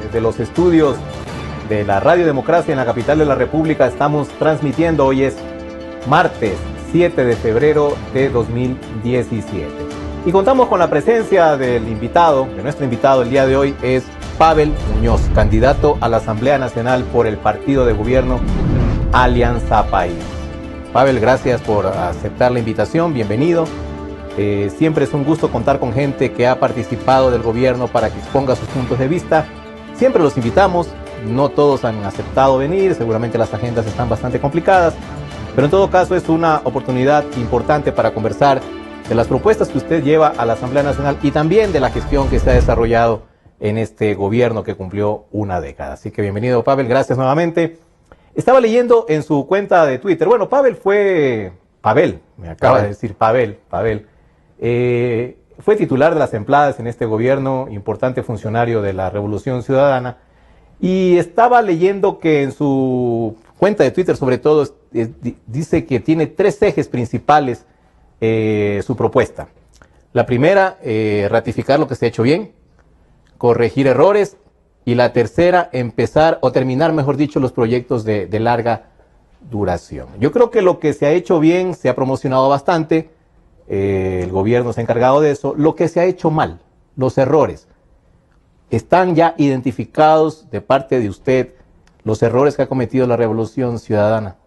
desde los estudios de la Radio Democracia en la capital de la República estamos transmitiendo. Hoy es martes 7 de febrero de 2017. Y contamos con la presencia del invitado, de nuestro invitado el día de hoy es Pavel Muñoz, candidato a la Asamblea Nacional por el partido de gobierno Alianza País. Pavel, gracias por aceptar la invitación, bienvenido. Siempre es un gusto contar con gente que ha participado del gobierno para que exponga sus puntos de vista. Siempre los invitamos, no todos han aceptado venir, seguramente las agendas están bastante complicadas, pero en todo caso es una oportunidad importante para conversar de las propuestas que usted lleva a la Asamblea Nacional y también de la gestión que se ha desarrollado en este gobierno que cumplió una década. Así que bienvenido, Pavel, gracias nuevamente. Estaba leyendo en su cuenta de Twitter, bueno, Pavel, me acaba de decir Pavel, fue titular de las Empladas en este gobierno, importante funcionario de la Revolución Ciudadana, y estaba leyendo que en su cuenta de Twitter, sobre todo, dice que tiene tres ejes principales su propuesta. La primera, ratificar lo que se ha hecho bien, corregir errores, y la tercera, empezar o terminar, mejor dicho, los proyectos de larga duración. Yo creo que lo que se ha hecho bien se ha promocionado bastante, el gobierno se ha encargado de eso. Lo que se ha hecho mal, los errores, ¿están ya identificados de parte de usted los errores que ha cometido la Revolución Ciudadana?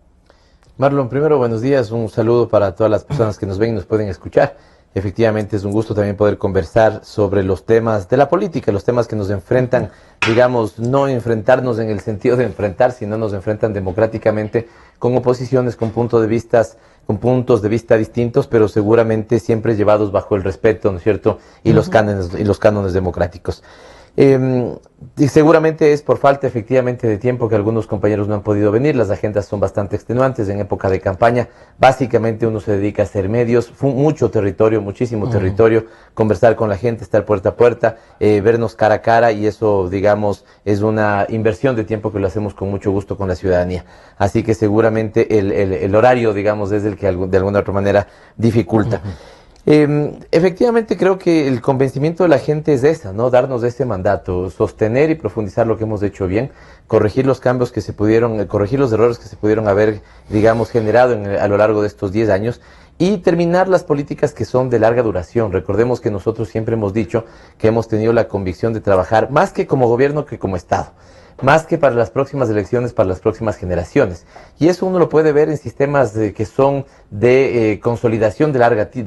Marlon, primero, buenos días, un saludo para todas las personas que nos ven y nos pueden escuchar. Efectivamente, es un gusto también poder conversar sobre los temas de la política, los temas que nos enfrentan, digamos, no enfrentarnos en el sentido de enfrentar, sino nos enfrentan democráticamente con oposiciones, con puntos de vista distintos, pero seguramente siempre llevados bajo el respeto, ¿no es cierto?, y los cánones democráticos. Y seguramente es por falta efectivamente de tiempo que algunos compañeros no han podido venir. Las agendas son bastante extenuantes en época de campaña. Básicamente uno se dedica a hacer medios, muchísimo territorio, conversar con la gente, estar puerta a puerta, vernos cara a cara, y eso, digamos, es una inversión de tiempo que lo hacemos con mucho gusto con la ciudadanía. Así que seguramente el horario, digamos, es el que de alguna otra manera dificulta. Efectivamente creo que el convencimiento de la gente es esa, ¿no? Darnos ese mandato, sostener y profundizar lo que hemos hecho bien, corregir los cambios que se pudieron, corregir los errores que se pudieron haber, digamos, generado a lo largo de estos 10 años y terminar las políticas que son de larga duración. Recordemos que nosotros siempre hemos dicho que hemos tenido la convicción de trabajar más que como gobierno que como Estado, más que para las próximas elecciones, para las próximas generaciones. Y eso uno lo puede ver en sistemas que son de consolidación de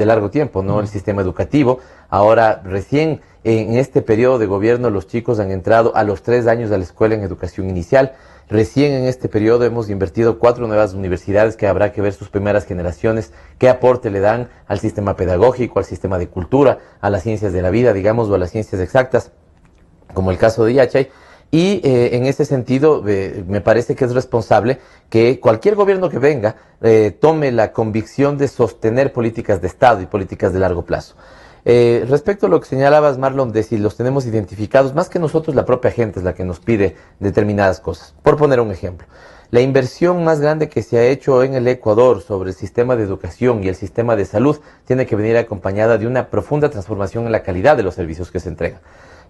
largo tiempo, ¿no? El sistema educativo. Ahora, recién en este periodo de gobierno, los chicos han entrado a los 3 años de la escuela en educación inicial. Recién en este periodo hemos invertido 4 nuevas universidades que habrá que ver sus primeras generaciones, qué aporte le dan al sistema pedagógico, al sistema de cultura, a las ciencias de la vida, digamos, o a las ciencias exactas, como el caso de Yachay. Y en ese sentido me parece que es responsable que cualquier gobierno que venga tome la convicción de sostener políticas de Estado y políticas de largo plazo. Respecto a lo que señalabas, Marlon, de si los tenemos identificados, más que nosotros, la propia gente es la que nos pide determinadas cosas. Por poner un ejemplo, la inversión más grande que se ha hecho en el Ecuador sobre el sistema de educación y el sistema de salud tiene que venir acompañada de una profunda transformación en la calidad de los servicios que se entregan.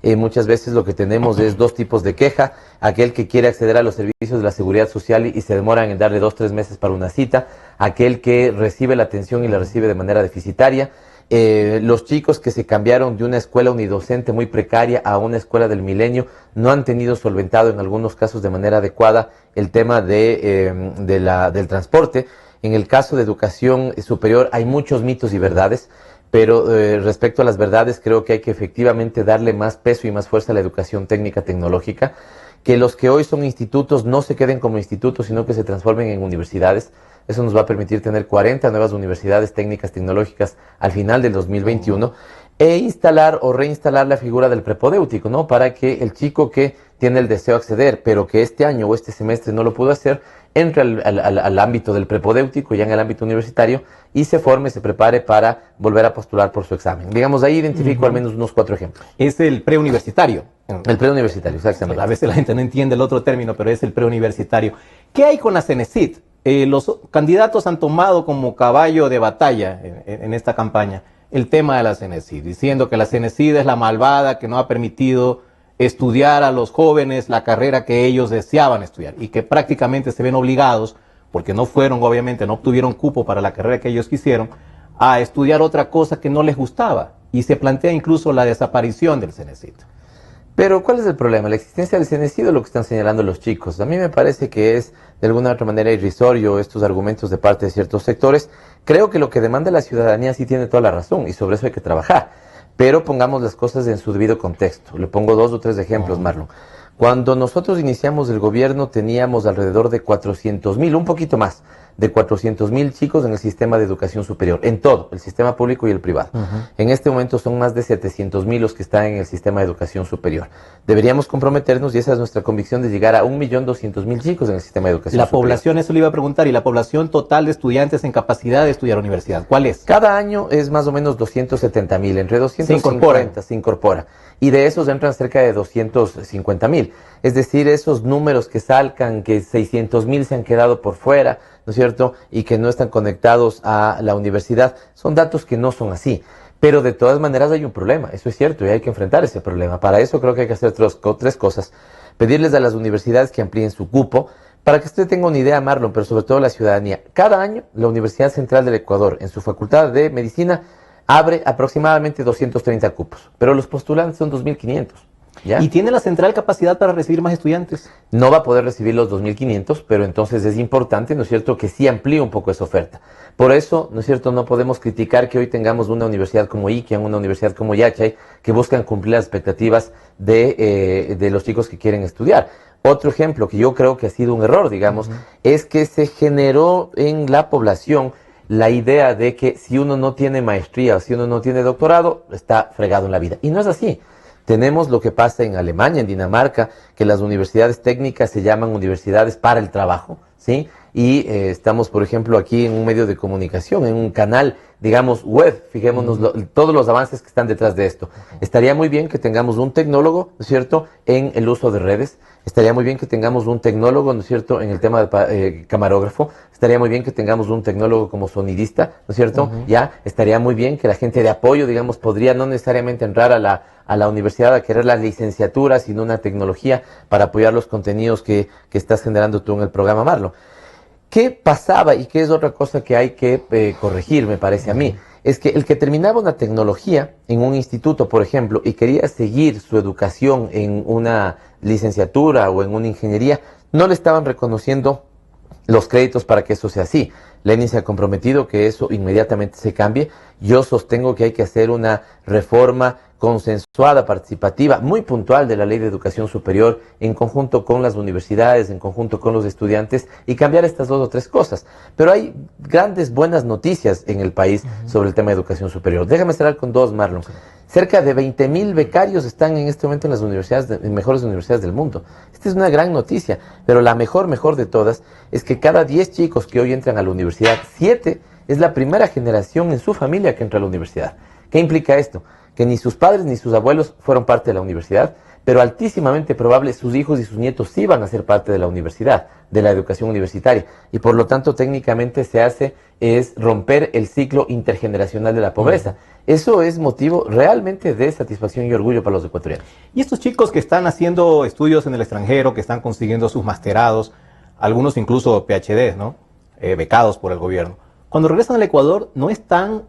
Muchas veces lo que tenemos es 2 tipos de queja: aquel que quiere acceder a los servicios de la seguridad social y se demoran en darle 2-3 meses para una cita, aquel que recibe la atención y la recibe de manera deficitaria, los chicos que se cambiaron de una escuela unidocente muy precaria a una escuela del milenio no han tenido solventado en algunos casos de manera adecuada el tema del transporte. En el caso de educación superior hay muchos mitos y verdades, pero respecto a las verdades creo que hay que efectivamente darle más peso y más fuerza a la educación técnica tecnológica, que los que hoy son institutos no se queden como institutos, sino que se transformen en universidades. Eso nos va a permitir tener 40 nuevas universidades técnicas tecnológicas al final del 2021 e instalar o reinstalar la figura del prepodéutico, ¿no? Para que el chico que tiene el deseo de acceder, pero que este año o este semestre no lo pudo hacer, entre al ámbito del prepodéutico, ya en el ámbito universitario, y se forme, se prepare para volver a postular por su examen. Digamos, ahí identifico al menos unos 4 ejemplos. Es el preuniversitario. El preuniversitario, exactamente. A veces la gente no entiende el otro término, pero es el preuniversitario. ¿Qué hay con la CENESID? Los candidatos han tomado como caballo de batalla en esta campaña el tema de la CENESID, diciendo que la CENESID es la malvada que no ha permitido estudiar a los jóvenes la carrera que ellos deseaban estudiar y que prácticamente se ven obligados, porque no fueron, obviamente, no obtuvieron cupo para la carrera que ellos quisieron, a estudiar otra cosa que no les gustaba. Y se plantea incluso la desaparición del Cenecit. Pero, ¿cuál es el problema? La existencia del Cenecit, lo que están señalando los chicos. A mí me parece que es, de alguna u otra manera, irrisorio estos argumentos de parte de ciertos sectores. Creo que lo que demanda la ciudadanía sí tiene toda la razón, y sobre eso hay que trabajar. Pero pongamos las cosas en su debido contexto. Le pongo 2 o 3 ejemplos, Marlon. Cuando nosotros iniciamos el gobierno teníamos alrededor de 400,000, un poquito más, de 400,000 chicos en el sistema de educación superior, en todo, el sistema público y el privado. En este momento son más de 700,000 los que están en el sistema de educación superior. Deberíamos comprometernos, y esa es nuestra convicción, de llegar a 1.200.000 chicos en el sistema de educación La superior. población, eso le iba a preguntar, y la población total de estudiantes en capacidad de estudiar universidad, ¿cuál es? Cada año es más o menos 270,000, entre 250 se incorpora. Y de esos entran cerca de 250,000. Es decir, esos números que salgan, que 600,000 se han quedado por fuera, ¿no es cierto? Y que no están conectados a la universidad, son datos que no son así. Pero de todas maneras hay un problema, eso es cierto, y hay que enfrentar ese problema. Para eso creo que hay que hacer 3 cosas. Pedirles a las universidades que amplíen su cupo. Para que usted tenga una idea, Marlon, pero sobre todo la ciudadanía, cada año la Universidad Central del Ecuador, en su Facultad de Medicina, abre aproximadamente 230 cupos, pero los postulantes son 2.500. ¿Ya? ¿Y tiene la central capacidad para recibir más estudiantes? No va a poder recibir los 2.500, pero entonces es importante, ¿no es cierto?, que sí amplíe un poco esa oferta. Por eso, ¿no es cierto?, no podemos criticar que hoy tengamos una universidad como Iquian, una universidad como Yachay, que buscan cumplir las expectativas de los chicos que quieren estudiar. Otro ejemplo que yo creo que ha sido un error, digamos, es que se generó en la población la idea de que si uno no tiene maestría o si uno no tiene doctorado, está fregado en la vida. Y no es así. Tenemos lo que pasa en Alemania, en Dinamarca, que las universidades técnicas se llaman universidades para el trabajo, ¿sí? Y estamos, por ejemplo, aquí en un medio de comunicación, en un canal, digamos, web. Fijémonos todos los avances que están detrás de esto. Estaría muy bien que tengamos un tecnólogo, ¿no es cierto?, en el uso de redes. Estaría muy bien que tengamos un tecnólogo, ¿no es cierto?, en el tema de camarógrafo. Estaría muy bien que tengamos un tecnólogo como sonidista, ¿no es cierto? Ya, estaría muy bien que la gente de apoyo, digamos, podría no necesariamente entrar a la universidad a querer la licenciatura, sino una tecnología para apoyar los contenidos que estás generando tú en el programa, Marlon. ¿Qué pasaba y qué es otra cosa que hay que corregir, me parece a mí? Es que el que terminaba una tecnología en un instituto, por ejemplo, y quería seguir su educación en una licenciatura o en una ingeniería, no le estaban reconociendo los créditos para que eso sea así. Lenin se ha comprometido que eso inmediatamente se cambie. Yo sostengo que hay que hacer una reforma consensuada, participativa, muy puntual de la Ley de Educación Superior, en conjunto con las universidades, en conjunto con los estudiantes, y cambiar estas 2 o 3 cosas. Pero hay grandes buenas noticias en el país sobre el tema de educación superior. Déjame cerrar con 2, Marlon. Cerca de 20,000 becarios están en este momento en las universidades, en mejores universidades del mundo. Esta es una gran noticia, pero la mejor de todas es que cada 10 chicos que hoy entran a la universidad, 7 es la primera generación en su familia que entra a la universidad. ¿Qué implica esto? Que ni sus padres ni sus abuelos fueron parte de la universidad, pero altísimamente probable sus hijos y sus nietos sí van a ser parte de la universidad, de la educación universitaria. Y por lo tanto, técnicamente se hace es romper el ciclo intergeneracional de la pobreza. Eso es motivo realmente de satisfacción y orgullo para los ecuatorianos. Y estos chicos que están haciendo estudios en el extranjero, que están consiguiendo sus masterados, algunos incluso PhDs, ¿no? Becados por el gobierno. Cuando regresan al Ecuador, ¿no están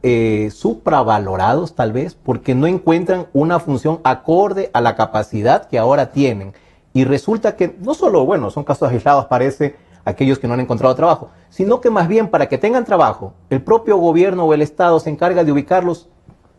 supravalorados tal vez? Porque no encuentran una función acorde a la capacidad que ahora tienen. Y resulta que no solo, bueno, son casos aislados, parece, aquellos que no han encontrado trabajo, sino que más bien para que tengan trabajo, el propio gobierno o el Estado se encarga de ubicarlos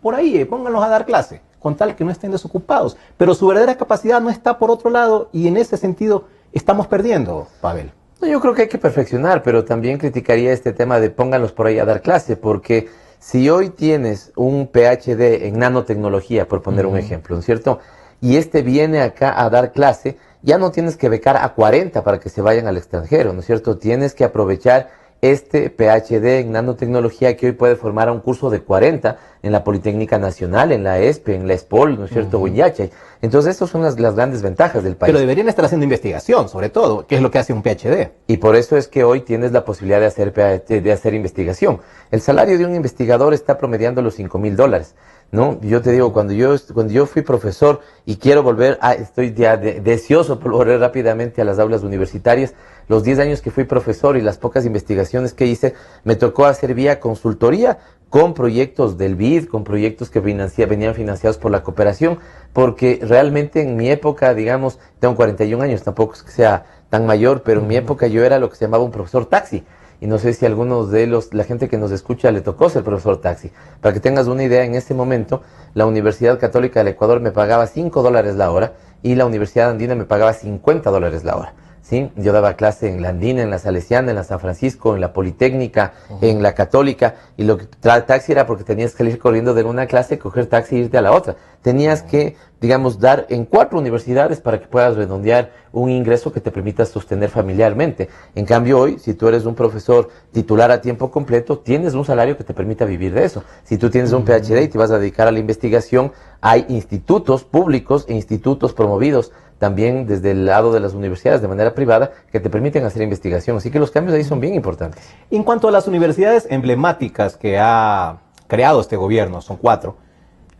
por ahí, pónganlos a dar clase, con tal que no estén desocupados. Pero su verdadera capacidad no está por otro lado, y en ese sentido estamos perdiendo, Pavel. No, yo creo que hay que perfeccionar, pero también criticaría este tema de pónganlos por ahí a dar clase, porque si hoy tienes un PhD en nanotecnología, por poner un ejemplo, ¿no es cierto?, y este viene acá a dar clase, ya no tienes que becar a 40 para que se vayan al extranjero, ¿no es cierto? Tienes que aprovechar este PhD en nanotecnología que hoy puede formar a un curso de 40 en la Politécnica Nacional, en la ESPE, en la ESPOL, ¿no es cierto?, o en Yachay. Entonces, estas son las grandes ventajas del país. Pero deberían estar haciendo investigación, sobre todo, que es lo que hace un PhD. Y por eso es que hoy tienes la posibilidad de hacer investigación. El salario de un investigador está promediando los $5,000. ¿No? Yo te digo, cuando yo fui profesor y quiero volver, estoy ya deseoso por volver rápidamente a las aulas universitarias, los 10 años que fui profesor y las pocas investigaciones que hice, me tocó hacer vía consultoría con proyectos del BID, con proyectos que venían financiados por la cooperación, porque realmente en mi época, digamos, tengo 41 años, tampoco es que sea tan mayor, pero en mi época yo era lo que se llamaba un profesor taxi. Y no sé si a algunos de la gente que nos escucha le tocó ser profesor taxi. Para que tengas una idea, en ese momento la Universidad Católica del Ecuador me pagaba $5 la hora y la Universidad Andina me pagaba $50 la hora. ¿Sí? Yo daba clase en la Andina, en la Salesiana, en la San Francisco, en la Politécnica, en la Católica, y lo que taxi era porque tenías que salir corriendo de una clase, coger taxi e irte a la otra. Tenías que, digamos, dar en 4 universidades para que puedas redondear un ingreso que te permita sostener familiarmente. En cambio hoy, si tú eres un profesor titular a tiempo completo, tienes un salario que te permita vivir de eso. Si tú tienes un PhD y te vas a dedicar a la investigación, hay institutos públicos e institutos promovidos también desde el lado de las universidades de manera privada que te permiten hacer investigación. Así que los cambios ahí son bien importantes. En cuanto a las universidades emblemáticas que ha creado este gobierno, son 4,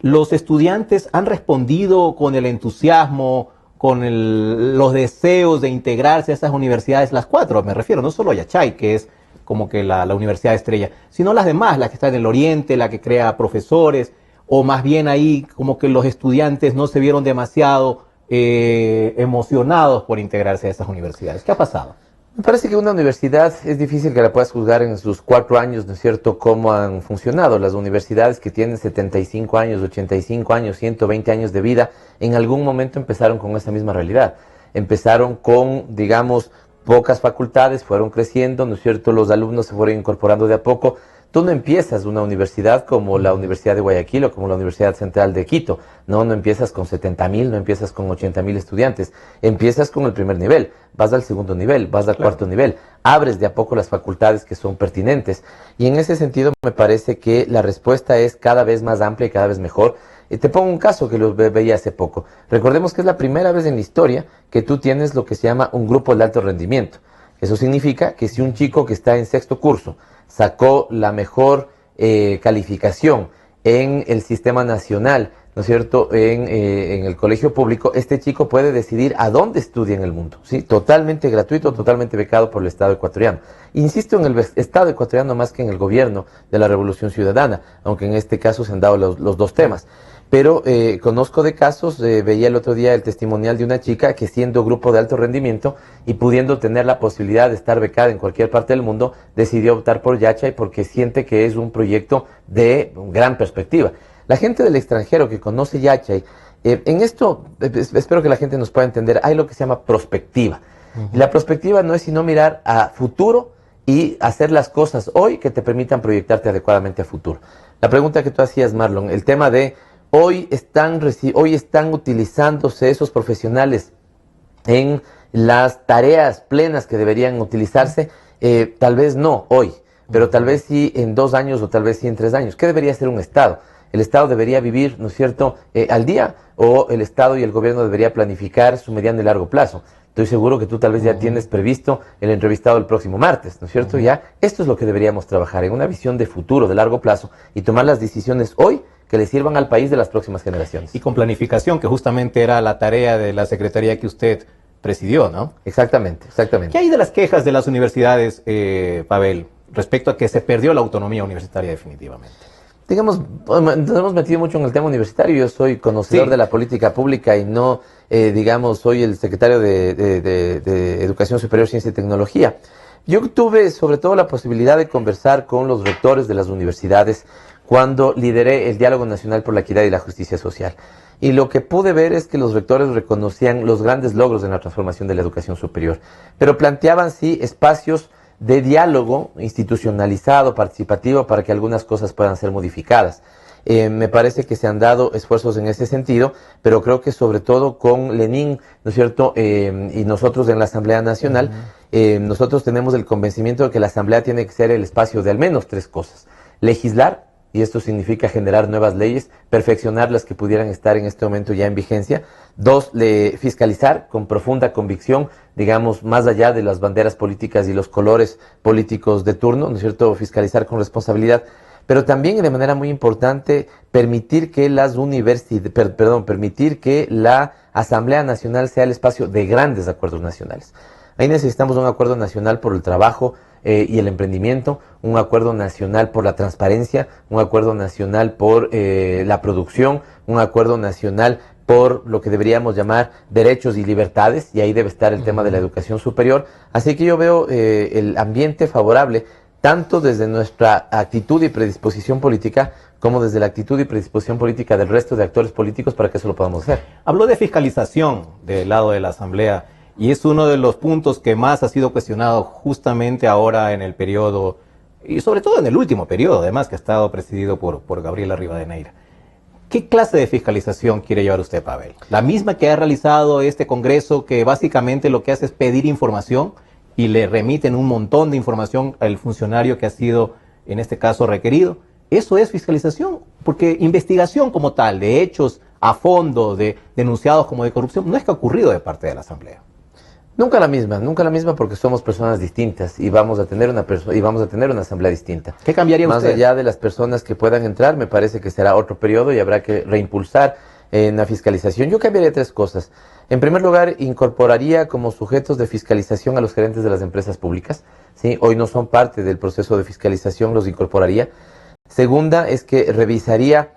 ¿los estudiantes han respondido con el entusiasmo, con los deseos de integrarse a esas universidades? Las 4, me refiero, no solo a Yachay, que es como que la universidad estrella, sino las demás, la que está en el oriente, la que crea profesores, o más bien ahí como que los estudiantes no se vieron demasiado emocionados por integrarse a estas universidades. ¿Qué ha pasado? Me parece que una universidad es difícil que la puedas juzgar en sus 4 años, ¿no es cierto?, cómo han funcionado. Las universidades que tienen 75 años, 85 años, 120 años de vida, en algún momento empezaron con esa misma realidad. Empezaron con, digamos, pocas facultades, fueron creciendo, ¿no es cierto?, los alumnos se fueron incorporando de a poco. Tú no empiezas una universidad como la Universidad de Guayaquil o como la Universidad Central de Quito. No empiezas con 70,000, no empiezas con 80,000 estudiantes. Empiezas con el primer nivel, vas al segundo nivel, vas al cuarto nivel. Abres de a poco las facultades que son pertinentes. Y en ese sentido me parece que la respuesta es cada vez más amplia y cada vez mejor. Te pongo un caso que lo veía hace poco. Recordemos que es la primera vez en la historia que tú tienes lo que se llama un grupo de alto rendimiento. Eso significa que si un chico que está en 6º curso sacó la mejor calificación en el sistema nacional, ¿no es cierto?, en el colegio público, este chico puede decidir a dónde estudia en el mundo, ¿sí? Totalmente gratuito, totalmente becado por el Estado ecuatoriano. Insisto en el Estado ecuatoriano más que en el gobierno de la Revolución Ciudadana, aunque en este caso se han dado los dos temas. Pero conozco de casos, veía el otro día el testimonial de una chica que siendo grupo de alto rendimiento y pudiendo tener la posibilidad de estar becada en cualquier parte del mundo, decidió optar por Yachay porque siente que es un proyecto de gran perspectiva. La gente del extranjero que conoce Yachay, en esto espero que la gente nos pueda entender, hay lo que se llama prospectiva. Y la prospectiva no es sino mirar a futuro y hacer las cosas hoy que te permitan proyectarte adecuadamente a futuro. La pregunta que tú hacías, Marlon, el tema de hoy están utilizándose esos profesionales en las tareas plenas que deberían utilizarse, tal vez no hoy, pero tal vez sí en 2 años o tal vez sí en 3 años. ¿Qué debería hacer un Estado? El Estado debería vivir, ¿no es cierto?, al día, o el Estado y el gobierno debería planificar su mediano y largo plazo. Estoy seguro que tú tal vez ya tienes previsto el entrevistado el próximo martes, ¿no es cierto? Ya, esto es lo que deberíamos trabajar, en una visión de futuro, de largo plazo, y tomar las decisiones hoy que le sirvan al país de las próximas generaciones. Y con planificación, que justamente era la tarea de la secretaría que usted presidió, ¿no? Exactamente, exactamente. ¿Qué hay de las quejas de las universidades, Pavel, respecto a que se perdió la autonomía universitaria definitivamente? Digamos, nos hemos metido mucho en el tema universitario. Yo soy conocedor de la política pública y no, digamos, soy el secretario de Educación Superior, Ciencia y Tecnología. Yo tuve sobre todo la posibilidad de conversar con los rectores de las universidades cuando lideré el Diálogo Nacional por la Equidad y la Justicia Social. Y lo que pude ver es que los rectores reconocían los grandes logros en la transformación de la educación superior, pero planteaban sí espacios de diálogo institucionalizado, participativo, para que algunas cosas puedan ser modificadas. Me parece que se han dado esfuerzos en ese sentido, pero creo que sobre todo con Lenin, ¿no es cierto? Y nosotros en la Asamblea Nacional, nosotros tenemos el convencimiento de que la Asamblea tiene que ser el espacio de al menos tres cosas: legislar, y esto significa generar nuevas leyes, perfeccionar las que pudieran estar en este momento ya en vigencia; dos, fiscalizar con profunda convicción, digamos, más allá de las banderas políticas y los colores políticos de turno, ¿no es cierto? Fiscalizar con responsabilidad. Pero también, y de manera muy importante, permitir que permitir que la Asamblea Nacional sea el espacio de grandes acuerdos nacionales. Ahí necesitamos un acuerdo nacional por el trabajo y el emprendimiento, un acuerdo nacional por la transparencia, un acuerdo nacional por la producción, un acuerdo nacional por lo que deberíamos llamar derechos y libertades, y ahí debe estar el tema de la educación superior. Así que yo veo el ambiente favorable, tanto desde nuestra actitud y predisposición política, como desde la actitud y predisposición política del resto de actores políticos, para que eso lo podamos hacer. Habló de fiscalización del lado de la Asamblea, y es uno de los puntos que más ha sido cuestionado justamente ahora en el periodo, y sobre todo en el último periodo, además, que ha estado presidido por Gabriela Rivadeneira. ¿Qué clase de fiscalización quiere llevar usted, Pavel? ¿La misma que ha realizado este Congreso, que básicamente lo que hace es pedir información y le remiten un montón de información al funcionario que ha sido, en este caso, requerido? ¿Eso es fiscalización? Porque investigación como tal, de hechos a fondo, de denunciados como de corrupción, no es que ha ocurrido de parte de la Asamblea. Nunca la misma, porque somos personas distintas y vamos a tener una asamblea distinta. ¿Qué cambiaría usted? Más allá de las personas que puedan entrar, me parece que será otro periodo y habrá que reimpulsar en la fiscalización. Yo cambiaría tres cosas. En primer lugar, incorporaría como sujetos de fiscalización a los gerentes de las empresas públicas. ¿Sí? Hoy no son parte del proceso de fiscalización, los incorporaría. Segunda, es que revisaría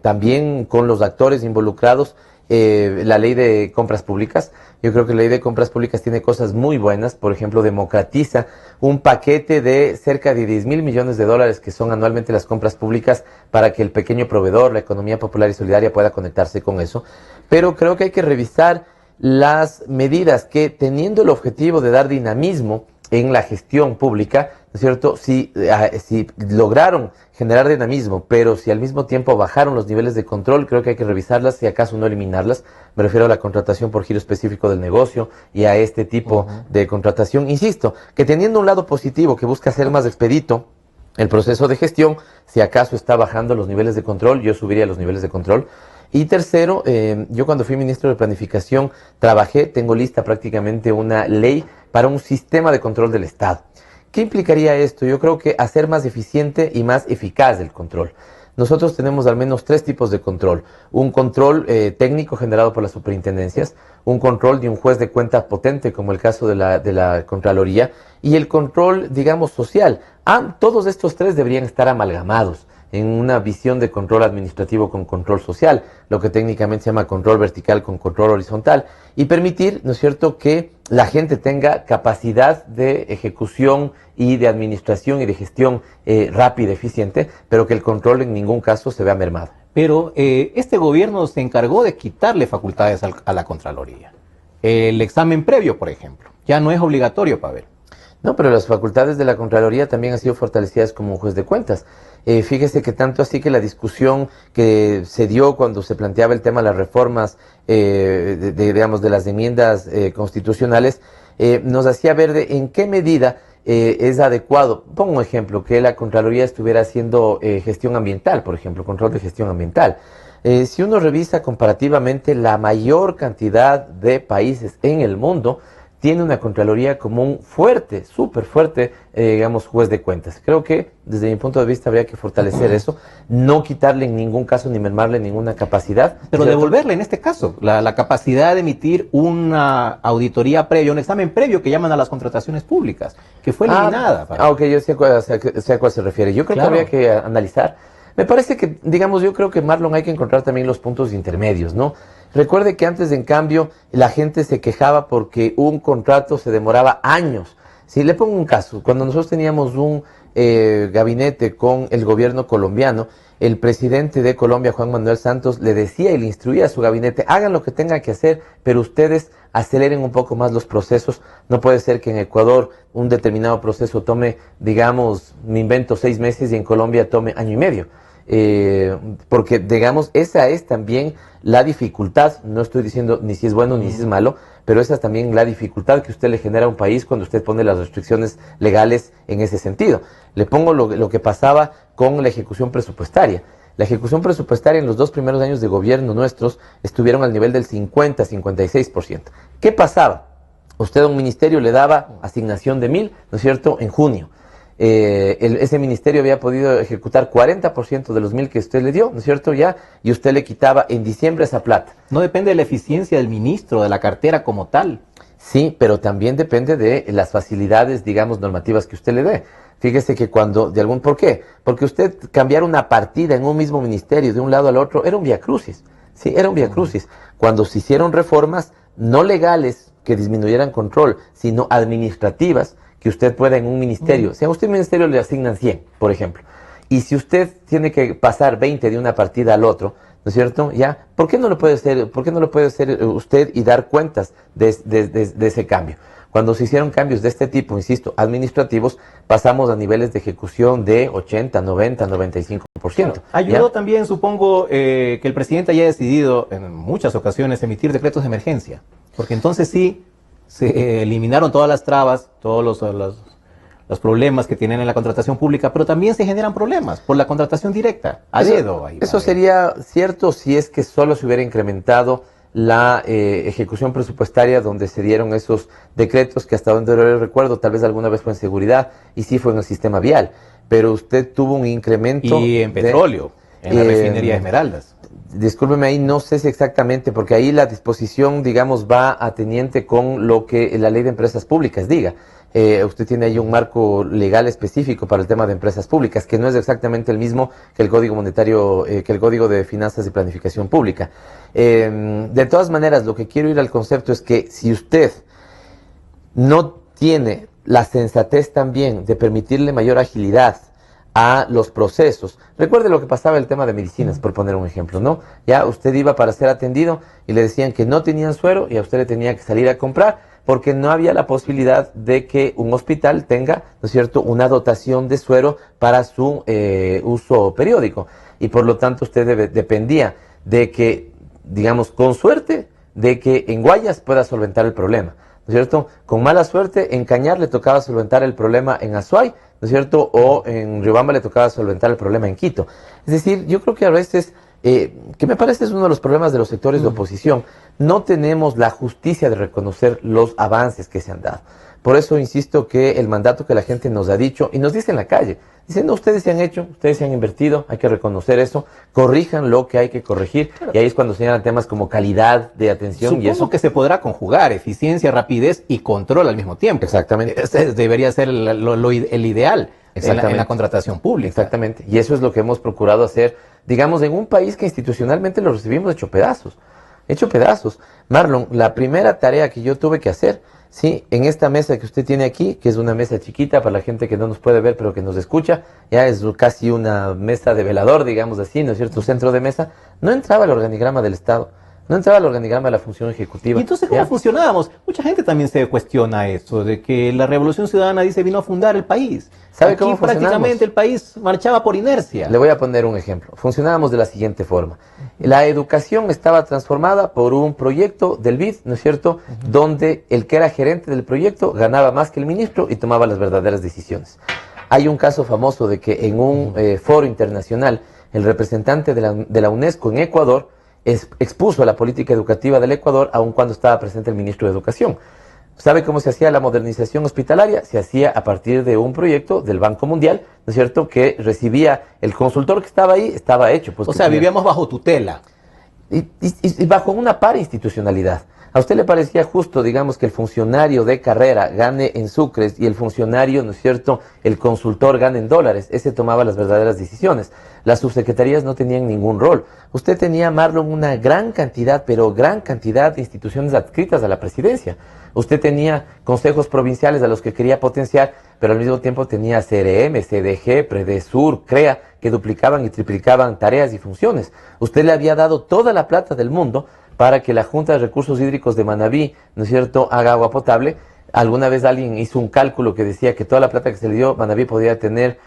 también con los actores involucrados la ley de compras públicas. Yo creo que la ley de compras públicas tiene cosas muy buenas. Por ejemplo, democratiza un paquete de cerca de 10.000 millones de dólares que son anualmente las compras públicas, para que el pequeño proveedor, la economía popular y solidaria, pueda conectarse con eso. Pero creo que hay que revisar las medidas que, teniendo el objetivo de dar dinamismo en la gestión pública, ¿no es cierto? Si lograron generar dinamismo, pero si al mismo tiempo bajaron los niveles de control, creo que hay que revisarlas, si acaso no eliminarlas. Me refiero a la contratación por giro específico del negocio y a este tipo de contratación. Insisto, que teniendo un lado positivo que busca hacer más expedito el proceso de gestión, si acaso está bajando los niveles de control, yo subiría los niveles de control. Y tercero, yo cuando fui ministro de Planificación tengo lista prácticamente una ley para un sistema de control del Estado. ¿Qué implicaría esto? Yo creo que hacer más eficiente y más eficaz el control. Nosotros tenemos al menos tres tipos de control. Un control técnico generado por las superintendencias, un control de un juez de cuenta potente, como el caso de la Contraloría, y el control, digamos, social. Todos estos tres deberían estar amalgamados en una visión de control administrativo con control social, lo que técnicamente se llama control vertical con control horizontal, y permitir, ¿no es cierto?, que la gente tenga capacidad de ejecución y de administración y de gestión rápida, eficiente, pero que el control en ningún caso se vea mermado. Pero este gobierno se encargó de quitarle facultades a la Contraloría. El examen previo, por ejemplo, ya no es obligatorio, Pavel. No, pero las facultades de la Contraloría también han sido fortalecidas como un juez de cuentas. Fíjese que tanto así que la discusión que se dio cuando se planteaba el tema de las reformas, digamos, de las enmiendas constitucionales, nos hacía ver en qué medida es adecuado. Pongo un ejemplo, que la Contraloría estuviera haciendo gestión ambiental, por ejemplo, control de gestión ambiental. Si uno revisa comparativamente, la mayor cantidad de países en el mundo tiene una Contraloría como un fuerte, súper fuerte, digamos, juez de cuentas. Creo que, desde mi punto de vista, habría que fortalecer eso, no quitarle en ningún caso ni mermarle ninguna capacidad. Pero devolverle, en este caso, la capacidad de emitir una auditoría previa, un examen previo que llaman a las contrataciones públicas, que fue eliminada. Ok, yo sé a cuál se refiere. Yo creo que habría que analizar. Me parece que, digamos, yo creo que, Marlon, hay que encontrar también los puntos intermedios, ¿no? Recuerde que antes, en cambio, la gente se quejaba porque un contrato se demoraba años. Si le pongo un caso, cuando nosotros teníamos un gabinete con el gobierno colombiano, el presidente de Colombia, Juan Manuel Santos, le decía y le instruía a su gabinete, hagan lo que tengan que hacer, pero ustedes aceleren un poco más los procesos. No puede ser que en Ecuador un determinado proceso tome, digamos, me invento 6 meses y en Colombia tome año y medio. Porque, digamos, esa es también la dificultad, no estoy diciendo ni si es bueno ni si es malo, pero esa es también la dificultad que usted le genera a un país cuando usted pone las restricciones legales en ese sentido. Le pongo lo que pasaba con la ejecución presupuestaria. La ejecución presupuestaria en los 2 primeros años de gobierno nuestros estuvieron al nivel del 50-56%. ¿Qué pasaba? Usted a un ministerio le daba asignación de 1.000, ¿no es cierto?, en junio. Ese ministerio había podido ejecutar 40% de los 1.000 que usted le dio, ¿no es cierto? Ya, y usted le quitaba en diciembre esa plata. No depende de la eficiencia del ministro, de la cartera como tal. Sí, pero también depende de las facilidades, digamos, normativas que usted le dé. Fíjese que cuando, ¿por qué? Porque usted cambiar una partida en un mismo ministerio de un lado al otro era un viacrucis. Sí, era un viacrucis. Cuando se hicieron reformas no legales que disminuyeran control, sino administrativas, que usted pueda en un ministerio, si a usted un ministerio le asignan 100, por ejemplo, y si usted tiene que pasar 20 de una partida al otro, ¿no es cierto? Ya, ¿por qué no lo puede hacer usted y dar cuentas de ese cambio? Cuando se hicieron cambios de este tipo, insisto, administrativos, pasamos a niveles de ejecución de 80, 90, 95%. Claro. Ayudó también, supongo, que el presidente haya decidido en muchas ocasiones emitir decretos de emergencia, porque entonces sí se eliminaron todas las trabas, todos los problemas que tienen en la contratación pública, pero también se generan problemas por la contratación directa, a dedo. Eso sería cierto si es que solo se hubiera incrementado la ejecución presupuestaria donde se dieron esos decretos que hasta donde recuerdo tal vez alguna vez fue en seguridad y sí fue en el sistema vial, pero usted tuvo un incremento y en petróleo, en la refinería Esmeraldas. Discúlpeme ahí, no sé si exactamente, porque ahí la disposición, digamos, va ateniente con lo que la ley de empresas públicas diga. Usted tiene ahí un marco legal específico para el tema de empresas públicas, que no es exactamente el mismo que el Código Monetario, que el Código de Finanzas y Planificación Pública. De todas maneras, lo que quiero ir al concepto es que si usted no tiene la sensatez también de permitirle mayor agilidad a los procesos. Recuerde lo que pasaba el tema de medicinas, por poner un ejemplo, ¿no? Ya usted iba para ser atendido y le decían que no tenían suero y a usted le tenía que salir a comprar porque no había la posibilidad de que un hospital tenga, ¿no es cierto?, una dotación de suero para su uso periódico. Y por lo tanto usted dependía de que, digamos, con suerte, de que en Guayas pueda solventar el problema, ¿no es cierto? Con mala suerte, en Cañar le tocaba solventar el problema en Azuay, ¿no es cierto? O en Riobamba le tocaba solventar el problema en Quito. Es decir, yo creo que a veces, que me parece es uno de los problemas de los sectores de oposición, no tenemos la justicia de reconocer los avances que se han dado. Por eso insisto que el mandato que la gente nos ha dicho, y nos dice en la calle, dicen, no, ustedes se han hecho, ustedes se han invertido, hay que reconocer eso, corrijan lo que hay que corregir, y ahí es cuando señalan temas como calidad de atención. Supongo y eso que se podrá conjugar eficiencia, rapidez y control al mismo tiempo. Exactamente. Ese debería ser el ideal en la contratación pública. Exactamente, y eso es lo que hemos procurado hacer, digamos, en un país que institucionalmente lo recibimos hecho pedazos. Marlon, la primera tarea que yo tuve que hacer, sí, en esta mesa que usted tiene aquí, que es una mesa chiquita para la gente que no nos puede ver pero que nos escucha, ya es casi una mesa de velador, digamos así, ¿no es cierto?, centro de mesa, no entraba el organigrama del Estado, no entraba el organigrama de la función ejecutiva. ¿Y entonces cómo funcionábamos? Mucha gente también se cuestiona eso, de que la Revolución Ciudadana dice vino a fundar el país. ¿Sabe Aquí cómo prácticamente el país marchaba por inercia. Le voy a poner un ejemplo. Funcionábamos de la siguiente forma. La educación estaba transformada por un proyecto del BID, ¿no es cierto?, donde el que era gerente del proyecto ganaba más que el ministro y tomaba las verdaderas decisiones. Hay un caso famoso de que en un foro internacional, el representante de la UNESCO en Ecuador expuso la política educativa del Ecuador aun cuando estaba presente el ministro de Educación. ¿Sabe cómo se hacía la modernización hospitalaria? Se hacía a partir de un proyecto del Banco Mundial, ¿no es cierto?, que recibía el consultor que estaba ahí, estaba hecho. Pues, o sea, vivíamos bajo tutela. Y bajo una par institucionalidad. ¿A usted le parecía justo, digamos, que el funcionario de carrera gane en sucres y el funcionario, ¿no es cierto?, el consultor gane en dólares? Ese tomaba las verdaderas decisiones. Las subsecretarías no tenían ningún rol. Usted tenía, Marlon, una gran cantidad, pero gran cantidad de instituciones adscritas a la presidencia. Usted tenía consejos provinciales a los que quería potenciar, pero al mismo tiempo tenía CRM, CDG, Predesur, CREA, que duplicaban y triplicaban tareas y funciones. Usted le había dado toda la plata del mundo para que la Junta de Recursos Hídricos de Manabí, ¿no es cierto?, haga agua potable. Alguna vez alguien hizo un cálculo que decía que toda la plata que se le dio, Manabí podía tener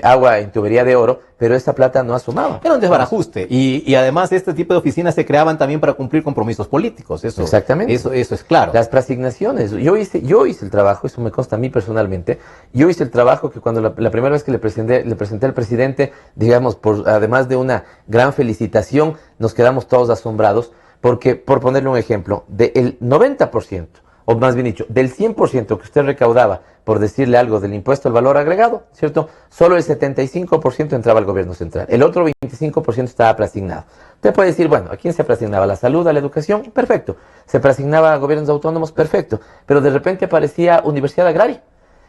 agua en tubería de oro, pero esa plata no asomaba. Era un desbarajuste. Y además este tipo de oficinas se creaban también para cumplir compromisos políticos. Eso, exactamente. Eso es claro. Las preasignaciones. Yo hice el trabajo, eso me consta a mí personalmente. Yo hice el trabajo que cuando la primera vez que le presenté al presidente, digamos, además de una gran felicitación, nos quedamos todos asombrados, porque, por ponerle un ejemplo, del 90%, o más bien dicho, del 100% que usted recaudaba por decirle algo del impuesto al valor agregado, ¿cierto? Solo el 75% entraba al gobierno central. El otro 25% estaba preasignado. Usted puede decir, bueno, ¿a quién se preasignaba? ¿A la salud, a la educación? Perfecto. ¿Se preasignaba a gobiernos autónomos? Perfecto. Pero de repente aparecía Universidad Agraria.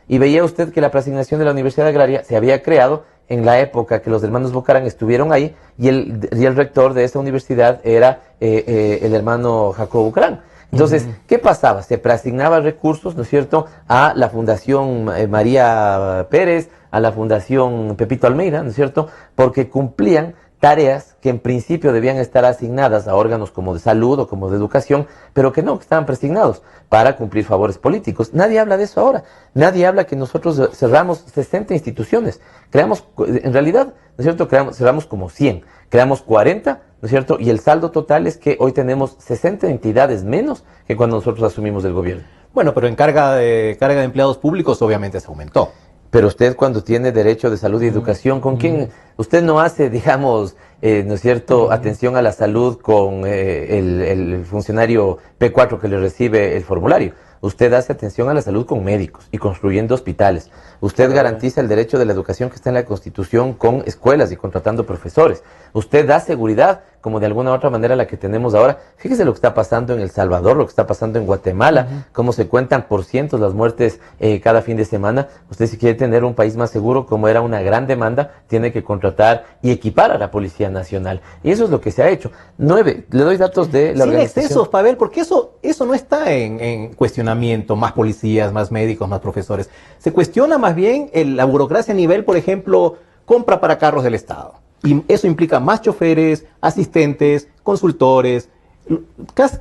Y veía usted que la preasignación de la Universidad Agraria se había creado en la época que los hermanos Bucaram estuvieron ahí y el rector de esa universidad era el hermano Jacobo Bucaram. Entonces, ¿qué pasaba? Se preasignaban recursos, ¿no es cierto?, a la Fundación María Pérez, a la Fundación Pepito Almeida, ¿no es cierto?, porque cumplían tareas que en principio debían estar asignadas a órganos como de salud o como de educación, pero que no, que estaban preasignados para cumplir favores políticos. Nadie habla de eso ahora. Nadie habla que nosotros cerramos 60 instituciones. Creamos, en realidad, ¿no es cierto?, cerramos como 100. Creamos 40, ¿no es cierto? Y el saldo total es que hoy tenemos 60 entidades menos que cuando nosotros asumimos el gobierno. Bueno, pero en carga de empleados públicos obviamente se aumentó. Pero usted cuando tiene derecho de salud y educación, ¿con quién? Usted no hace, digamos, ¿no es cierto?, atención a la salud con el funcionario P4 que le recibe el formulario. Usted hace atención a la salud con médicos y construyendo hospitales. Usted garantiza el derecho de la educación que está en la Constitución con escuelas y contratando profesores. Usted da seguridad, como de alguna u otra manera la que tenemos ahora. Fíjese lo que está pasando en El Salvador, lo que está pasando en Guatemala, cómo se cuentan por cientos las muertes cada fin de semana. Usted, si quiere tener un país más seguro, como era una gran demanda, tiene que contratar y equipar a la Policía Nacional. Y eso es lo que se ha hecho. 9, le doy datos de la organización. Sin excesos, Pavel, porque eso no está en cuestionamiento, más policías, más médicos, más profesores. Se cuestiona más bien la burocracia a nivel, por ejemplo, compra para carros del Estado. Y eso implica más choferes, asistentes, consultores.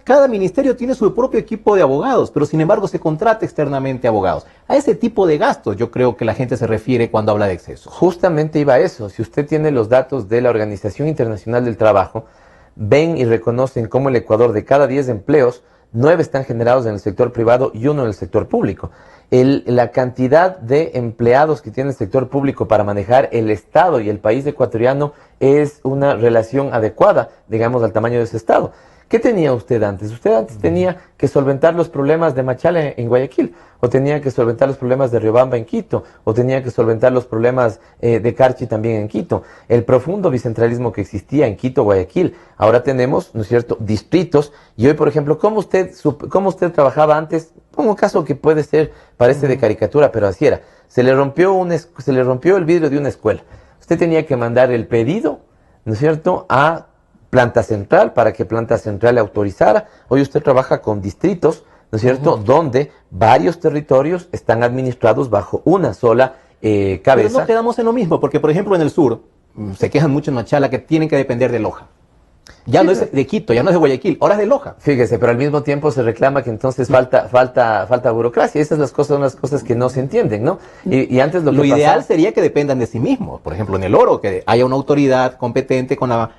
Cada ministerio tiene su propio equipo de abogados, pero sin embargo se contrata externamente abogados. A ese tipo de gastos yo creo que la gente se refiere cuando habla de exceso. Justamente iba a eso. Si usted tiene los datos de la Organización Internacional del Trabajo, ven y reconocen cómo el Ecuador, de cada 10 empleos, 9 están generados en el sector privado y 1 en el sector público. La cantidad de empleados que tiene el sector público para manejar el Estado y el país ecuatoriano es una relación adecuada, digamos, al tamaño de ese Estado. ¿Qué tenía usted antes? Usted antes tenía que solventar los problemas de Machala en Guayaquil, o tenía que solventar los problemas de Riobamba en Quito, o tenía que solventar los problemas de Carchi también en Quito. El profundo bicentralismo que existía en Quito, Guayaquil. Ahora tenemos, ¿no es cierto?, distritos. Y hoy, por ejemplo, ¿cómo usted trabajaba antes? Un caso que puede ser, parece de caricatura, pero así era. Se le rompió el vidrio de una escuela. Usted tenía que mandar el pedido, ¿no es cierto?, a Planta Central, para que Planta Central le autorizara. Hoy usted trabaja con distritos, ¿no es cierto?, donde varios territorios están administrados bajo una sola cabeza. Pero no quedamos en lo mismo, porque por ejemplo en el sur, se quejan mucho en Machala que tienen que depender de Loja. Ya sí, no es de Quito, ya no es de Guayaquil, ahora es de Loja. Fíjese, pero al mismo tiempo se reclama que entonces falta burocracia. Esas son las cosas que no se entienden, ¿no? Y antes lo ideal sería que dependan de sí mismos. Por ejemplo, en el oro, que haya una autoridad competente con la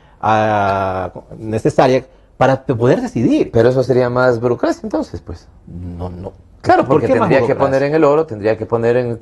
necesaria para poder decidir. Pero eso sería más burocracia entonces, pues. No. Claro, porque tendría que poner en el oro, tendría que poner en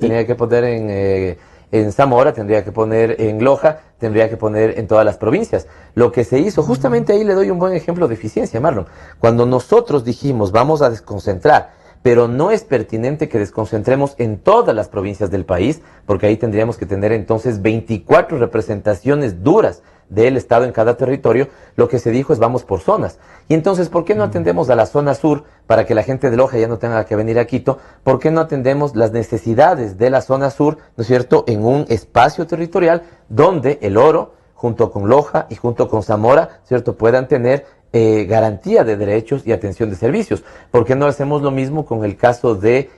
Zamora, tendría que poner en Loja, tendría que poner en todas las provincias. Lo que se hizo, justamente ahí le doy un buen ejemplo de eficiencia, Marlon. Cuando nosotros dijimos vamos a desconcentrar, pero no es pertinente que desconcentremos en todas las provincias del país, porque ahí tendríamos que tener entonces 24 representaciones duras del Estado en cada territorio, lo que se dijo es vamos por zonas. Y entonces, ¿por qué no atendemos a la zona sur para que la gente de Loja ya no tenga que venir a Quito? ¿Por qué no atendemos las necesidades de la zona sur, ¿no es cierto?, en un espacio territorial donde el Oro, junto con Loja y junto con Zamora, ¿cierto?, puedan tener garantía de derechos y atención de servicios? ¿Por qué no hacemos lo mismo con el caso de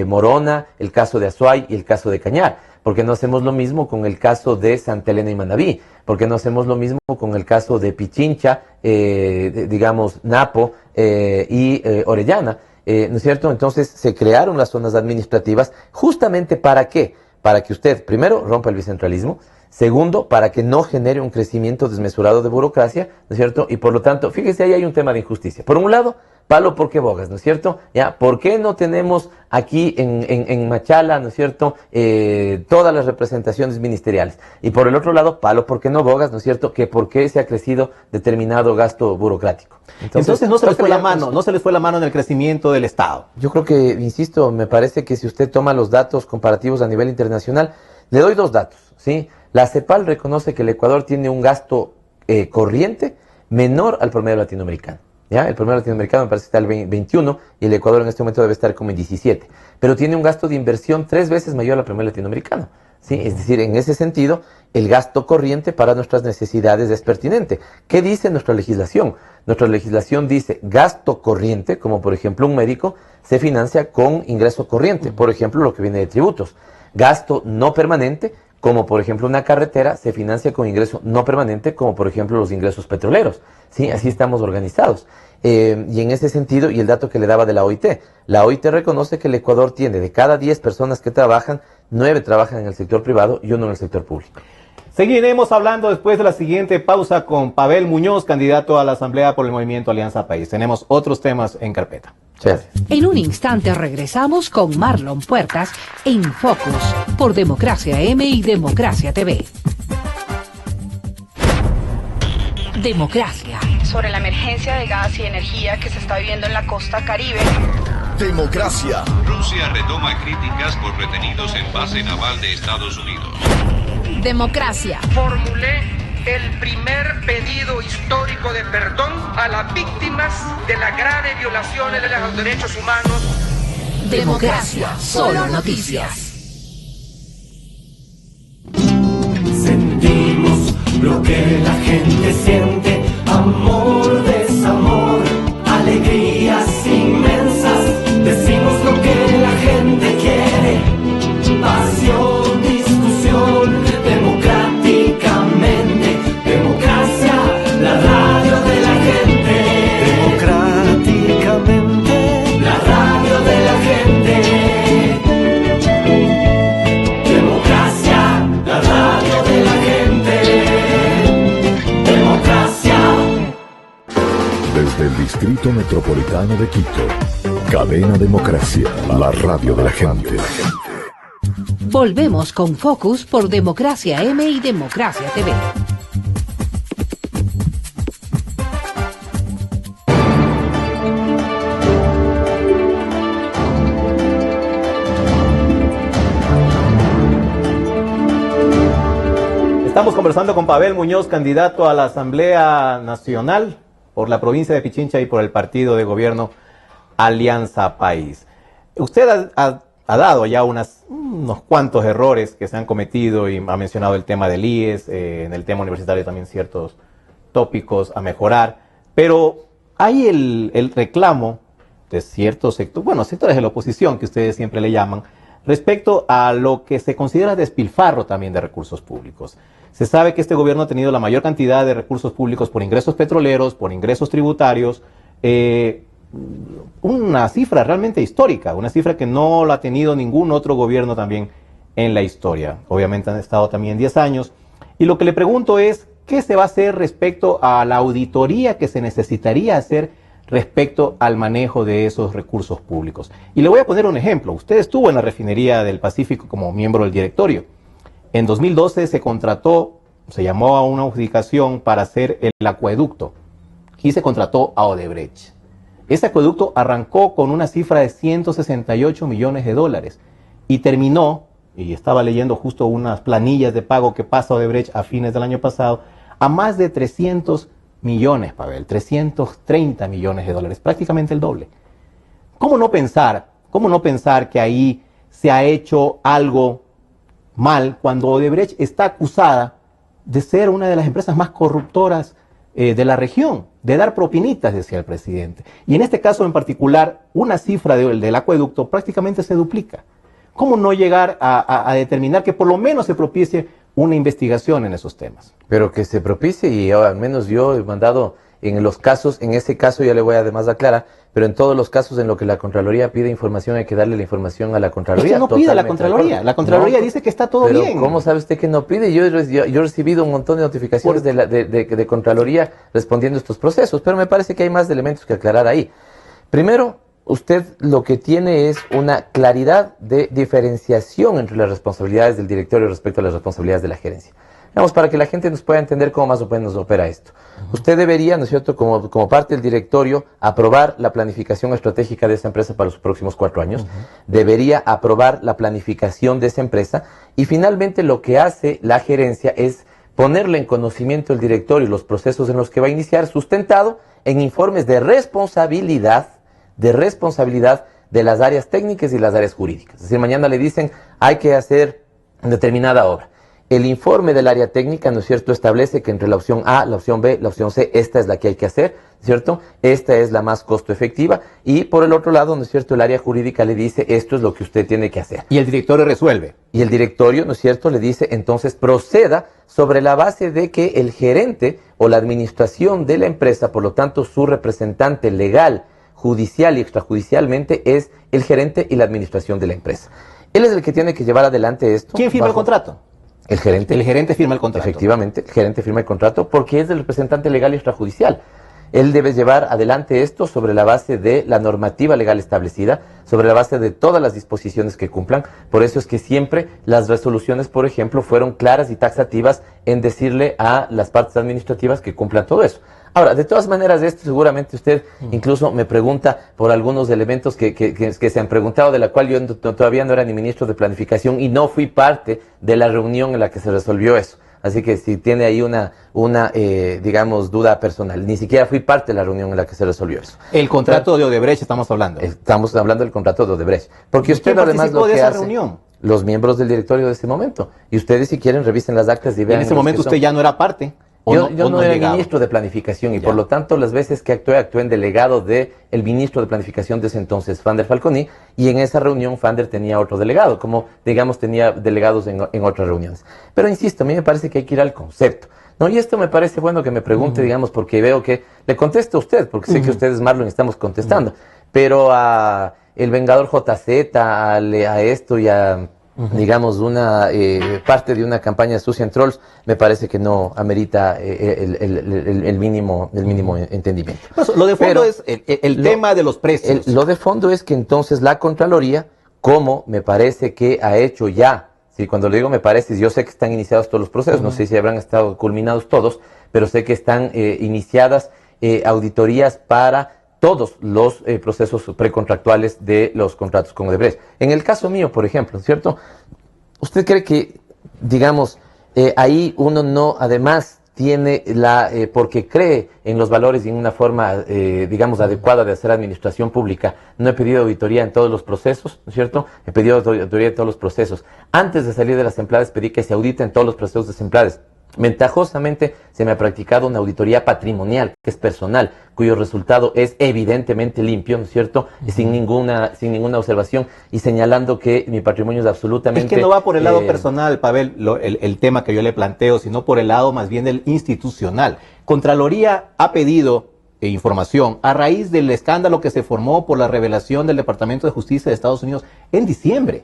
Morona, el caso de Azuay y el caso de Cañar? ¿Por qué no hacemos lo mismo con el caso de Santa Elena y Manabí? ¿Por qué no hacemos lo mismo con el caso de Pichincha, digamos, Napo y Orellana? ¿No es cierto? Entonces se crearon las zonas administrativas justamente ¿para qué? Para que usted, primero, rompa el bicentralismo. Segundo, para que no genere un crecimiento desmesurado de burocracia, ¿no es cierto? Y por lo tanto, fíjese, ahí hay un tema de injusticia. Por un lado, palo porque bogas, ¿no es cierto? ¿Ya? ¿Por qué no tenemos aquí en Machala, ¿no es cierto?, todas las representaciones ministeriales? Y por el otro lado, palo porque no bogas, ¿no es cierto?, que por qué se ha crecido determinado gasto burocrático. Entonces no se les fue la mano, no se les fue la mano en el crecimiento del Estado. Yo creo que, insisto, me parece que si usted toma los datos comparativos a nivel internacional, le doy dos datos, ¿sí? La CEPAL reconoce que el Ecuador tiene un gasto corriente menor al promedio latinoamericano. ¿Ya? El promedio latinoamericano me parece que está en 21 y el Ecuador en este momento debe estar como en 17. Pero tiene un gasto de inversión 3 veces mayor al promedio latinoamericano. ¿Sí? Es decir, en ese sentido, el gasto corriente para nuestras necesidades es pertinente. ¿Qué dice nuestra legislación? Nuestra legislación dice gasto corriente, como por ejemplo un médico, se financia con ingreso corriente, por ejemplo lo que viene de tributos. Gasto no permanente, como por ejemplo una carretera, se financia con ingreso no permanente, como por ejemplo los ingresos petroleros. ¿Sí? Así estamos organizados. Y en ese sentido, y el dato que le daba de la OIT reconoce que el Ecuador tiene de cada 10 personas que trabajan, 9 trabajan en el sector privado y 1 en el sector público. Seguiremos hablando después de la siguiente pausa con Pavel Muñoz, candidato a la Asamblea por el Movimiento Alianza País. Tenemos otros temas en carpeta. Gracias. En un instante regresamos con Marlon Puertas en Focus por Democracia M y Democracia TV. Democracia. Sobre la emergencia de gas y energía que se está viviendo en la costa Caribe. Democracia. Rusia retoma críticas por retenidos en base naval de Estados Unidos. Democracia. Formulé el primer pedido histórico de perdón a las víctimas de las graves violaciones de los derechos humanos. Democracia. Solo noticias. Sentimos lo que la gente siente, amor, desamor, alegrías inmensas. Decimos lo que la gente quiere, pasión, discusión, democráticamente. Democracia, la radio de la gente. Democráticamente, la radio de la gente. Democracia, la radio de la gente. Democracia. Desde el Distrito Metropolitano de Quito, Cadena Democracia, la radio de la gente. Volvemos con Focus por Democracia M y Democracia TV. Estamos conversando con Pavel Muñoz, candidato a la Asamblea Nacional por la provincia de Pichincha y por el partido de gobierno Alianza País. Usted ha dado ya unos cuantos errores que se han cometido y ha mencionado el tema del IES, en el tema universitario también ciertos tópicos a mejorar, pero hay el reclamo de ciertos sectores, bueno, sectores de la oposición que ustedes siempre le llaman, respecto a lo que se considera despilfarro también de recursos públicos. Se sabe que este gobierno ha tenido la mayor cantidad de recursos públicos por ingresos petroleros, por ingresos tributarios, una cifra realmente histórica, una cifra que no la ha tenido ningún otro gobierno también en la historia. Obviamente han estado también 10 años. Y lo que le pregunto es, ¿qué se va a hacer respecto a la auditoría que se necesitaría hacer respecto al manejo de esos recursos públicos? Y le voy a poner un ejemplo. Usted estuvo en la refinería del Pacífico como miembro del directorio. En 2012 se llamó a una adjudicación para hacer el acueducto y se contrató a Odebrecht. Ese acueducto arrancó con una cifra de 168 millones de dólares y terminó, y estaba leyendo justo unas planillas de pago que pasa Odebrecht a fines del año pasado, a más de 300 millones, Pavel, 330 millones de dólares, prácticamente el doble. ¿Cómo no pensar que ahí se ha hecho algo mal cuando Odebrecht está acusada de ser una de las empresas más corruptoras de la región, de dar propinitas, decía el presidente? Y en este caso en particular, una cifra del acueducto prácticamente se duplica. ¿Cómo no llegar a determinar que por lo menos se propicie una investigación en esos temas? Pero que se propicie, y al menos yo he mandado en los casos, en ese caso ya le voy además a aclarar, pero en todos los casos en lo que la Contraloría pide información hay que darle la información a la Contraloría. Es que no pide la Contraloría dice que está todo pero bien. ¿cómo sabe usted que no pide? Yo he recibido un montón de notificaciones de Contraloría respondiendo a estos procesos, pero me parece que hay más elementos que aclarar ahí. Primero, usted lo que tiene es una claridad de diferenciación entre las responsabilidades del directorio respecto a las responsabilidades de la gerencia. Vamos, para que la gente nos pueda entender cómo más o menos opera esto. Usted debería, ¿no es cierto?, como parte del directorio, aprobar la planificación estratégica de esa empresa para los próximos 4 años. Debería aprobar la planificación de esa empresa y finalmente lo que hace la gerencia es ponerle en conocimiento el directorio los procesos en los que va a iniciar, sustentado en informes de responsabilidad de las áreas técnicas y las áreas jurídicas. Es decir, mañana le dicen hay que hacer determinada obra. El informe del área técnica, ¿no es cierto?, establece que entre la opción A, la opción B, la opción C, esta es la que hay que hacer, ¿cierto? Esta es la más costo efectiva. Y por el otro lado, ¿no es cierto?, el área jurídica le dice esto es lo que usted tiene que hacer. Y el directorio resuelve. Y el directorio, ¿no es cierto?, le dice entonces proceda sobre la base de que el gerente o la administración de la empresa, por lo tanto su representante legal, judicial y extrajudicialmente es el gerente y la administración de la empresa. Él es el que tiene que llevar adelante esto. ¿Quién firma el contrato? El gerente. El gerente firma el contrato. Efectivamente, el gerente firma el contrato porque es el representante legal y extrajudicial. Él debe llevar adelante esto sobre la base de la normativa legal establecida, sobre la base de todas las disposiciones que cumplan. Por eso es que siempre las resoluciones, por ejemplo, fueron claras y taxativas en decirle a las partes administrativas que cumplan todo eso. Ahora, de todas maneras, esto seguramente usted incluso me pregunta por algunos elementos que se han preguntado, de la cual yo todavía no era ni ministro de Planificación y no fui parte de la reunión en la que se resolvió eso. Así que si tiene ahí una digamos, duda personal, ni siquiera fui parte de la reunión en la que se resolvió eso. El contrato de Odebrecht estamos hablando. Estamos hablando del contrato de Odebrecht. Porque usted además lo que hace, los miembros del directorio de ese momento. Y ustedes, si quieren, revisen las actas y vean. En ese momento usted ya no era parte. Yo no era ministro de Planificación y por lo tanto las veces que actué en delegado del ministro de Planificación de ese entonces, Fander Falconi, y en esa reunión Fander tenía otro delegado, como digamos tenía delegados en otras reuniones. Pero insisto, a mí me parece que hay que ir al concepto, ¿no? Y esto me parece bueno que me pregunte, digamos, porque veo que le contesto a usted, porque sé que ustedes, Marlon, estamos contestando, pero a el Vengador JZ, a esto y a... digamos, una parte de una campaña de sucia en trolls, me parece que no amerita el mínimo entendimiento. Pues, lo de fondo es el tema de los precios. Lo de fondo es que entonces la Contraloría, como me parece que ha hecho ya, sí, cuando le digo me parece, yo sé que están iniciados todos los procesos, no sé si habrán estado culminados todos, pero sé que están iniciadas auditorías para todos los procesos precontractuales de los contratos con Odebrecht. En el caso mío, por ejemplo, ¿cierto? ¿Usted cree que, digamos, ahí uno no, además, tiene porque cree en los valores y en una forma, digamos, adecuada de hacer administración pública? No he pedido auditoría en todos los procesos, ¿no es cierto? He pedido auditoría en todos los procesos. Antes de salir de las empleadas pedí que se audite en todos los procesos de empleadas. Ventajosamente se me ha practicado una auditoría patrimonial, que es personal, cuyo resultado es evidentemente limpio, ¿no es cierto? Sin ninguna observación y señalando que mi patrimonio es absolutamente... Es que no va por el lado personal, Pavel, el tema que yo le planteo, sino por el lado más bien del institucional. Contraloría ha pedido información a raíz del escándalo que se formó por la revelación del Departamento de Justicia de Estados Unidos en diciembre.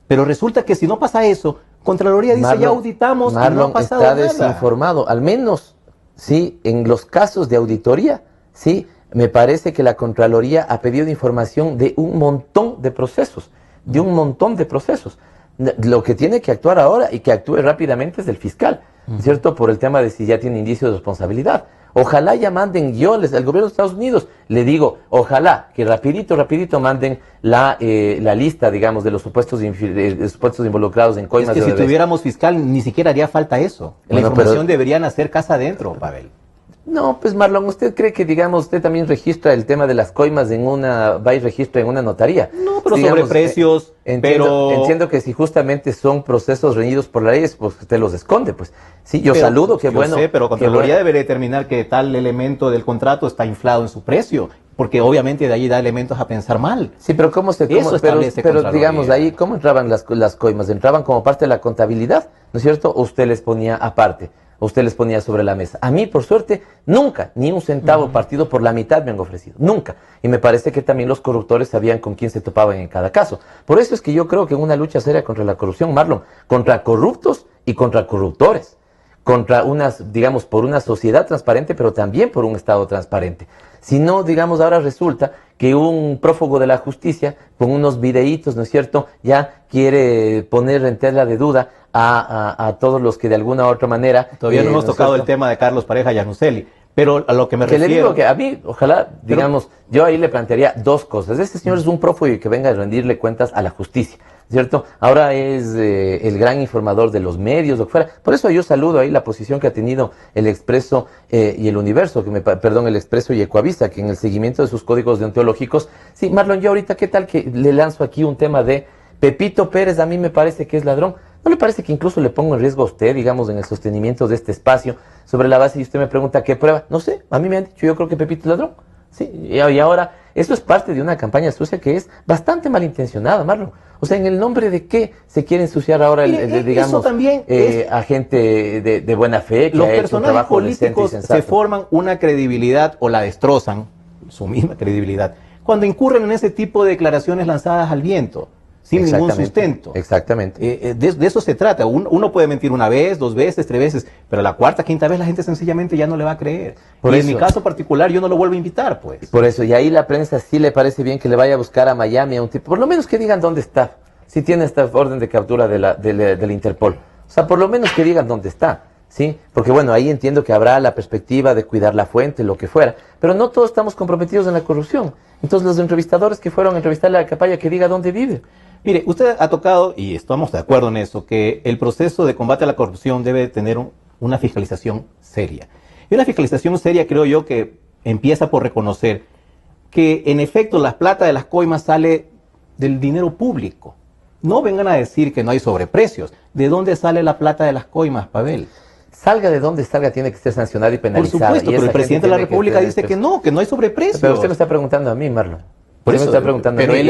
Pero resulta que si no pasa eso, Contraloría dice ya auditamos y no ha pasado nada. Está desinformado, al menos, sí, en los casos de auditoría, sí, me parece que la Contraloría ha pedido información de un montón de procesos, Lo que tiene que actuar ahora y que actúe rápidamente es el fiscal, ¿cierto? Por el tema de si ya tiene indicios de responsabilidad. Ojalá ya manden, al gobierno de Estados Unidos, le digo, ojalá que rapidito manden la lista, digamos, de los supuestos involucrados en coimas. Es que de si Odebrecht. tuviéramos fiscal, ni siquiera haría falta eso. La Bueno, información deberían hacer casa adentro, Pavel. No, pues Marlon, ¿usted cree que, digamos, usted también registra el tema de las coimas va y registra en una notaría? No, pero digamos, sobre precios, entiendo que si justamente son procesos reñidos por la ley, pues usted los esconde, pues. Sí, yo saludo, qué bueno. Sé, pero Contraloría bueno. debe determinar que tal elemento del contrato está inflado en su precio, porque obviamente de ahí da elementos a pensar mal. Sí, pero pero digamos, ahí, ¿cómo entraban las coimas? ¿Entraban como parte de la contabilidad, no es cierto? ¿O usted les ponía aparte? Usted les ponía sobre la mesa. A mí, por suerte, nunca, ni un centavo partido por la mitad me han ofrecido. Nunca. Y me parece que también los corruptores sabían con quién se topaban en cada caso. Por eso es que yo creo que en una lucha seria contra la corrupción, Marlon, contra corruptos y contra corruptores, contra digamos, por una sociedad transparente, pero también por un Estado transparente. Si no, digamos, ahora resulta que un prófugo de la justicia, con unos videitos, ¿no es cierto?, ya quiere poner en tela de duda a todos los que de alguna u otra manera... Todavía no hemos tocado el tema de Carlos Pareja Llanuselli, pero a lo que me refiero... le digo que a mí, ojalá, digamos, yo ahí le plantearía dos cosas. Este señor es un prófugo y que venga a rendirle cuentas a la justicia, ¿cierto? Ahora es el gran informador de los medios, lo que fuera. Por eso yo saludo ahí la posición que ha tenido el Expreso y el Universo, el Expreso y Ecoavisa, que en el seguimiento de sus códigos deontológicos... Sí, Marlon, yo ahorita, ¿qué tal que le lanzo aquí un tema de Pepito Pérez? A mí me parece que es ladrón. ¿No le parece que incluso le pongo en riesgo a usted, digamos, en el sostenimiento de este espacio, sobre la base y usted me pregunta qué prueba? No sé, a mí me han dicho, yo creo que Pepito es ladrón. Sí, y ahora, eso es parte de una campaña sucia que es bastante malintencionada, Marlon. O sea, ¿en el nombre de qué se quiere ensuciar ahora, digamos, a gente de buena fe, que ha hecho un trabajo decente y sensato? Los personajes políticos se forman una credibilidad o la destrozan, su misma credibilidad, cuando incurren en ese tipo de declaraciones lanzadas al viento, sin ningún sustento. Exactamente. De eso se trata. Uno puede mentir una vez, 2 veces, 3 veces, pero la cuarta, quinta vez la gente sencillamente ya no le va a creer. En mi caso particular yo no lo vuelvo a invitar, pues. Por eso, y ahí la prensa sí le parece bien que le vaya a buscar a Miami a un tipo, por lo menos que digan dónde está, si tiene esta orden de captura de la Interpol. O sea, por lo menos que digan dónde está, ¿sí? Porque bueno, ahí entiendo que habrá la perspectiva de cuidar la fuente, lo que fuera, pero no todos estamos comprometidos en la corrupción. Entonces los entrevistadores que fueron a entrevistarle a Capaya, que diga dónde vive. Mire, usted ha tocado, y estamos de acuerdo en eso, que el proceso de combate a la corrupción debe tener una fiscalización seria. Y una fiscalización seria creo yo que empieza por reconocer que en efecto la plata de las coimas sale del dinero público. No vengan a decir que no hay sobreprecios. ¿De dónde sale la plata de las coimas, Pavel? Salga de donde salga, tiene que ser sancionada y penalizada. Por supuesto, pero el presidente de la República dice que no hay sobreprecios. Pero usted me está preguntando a mí, Marlon. Por eso, pero él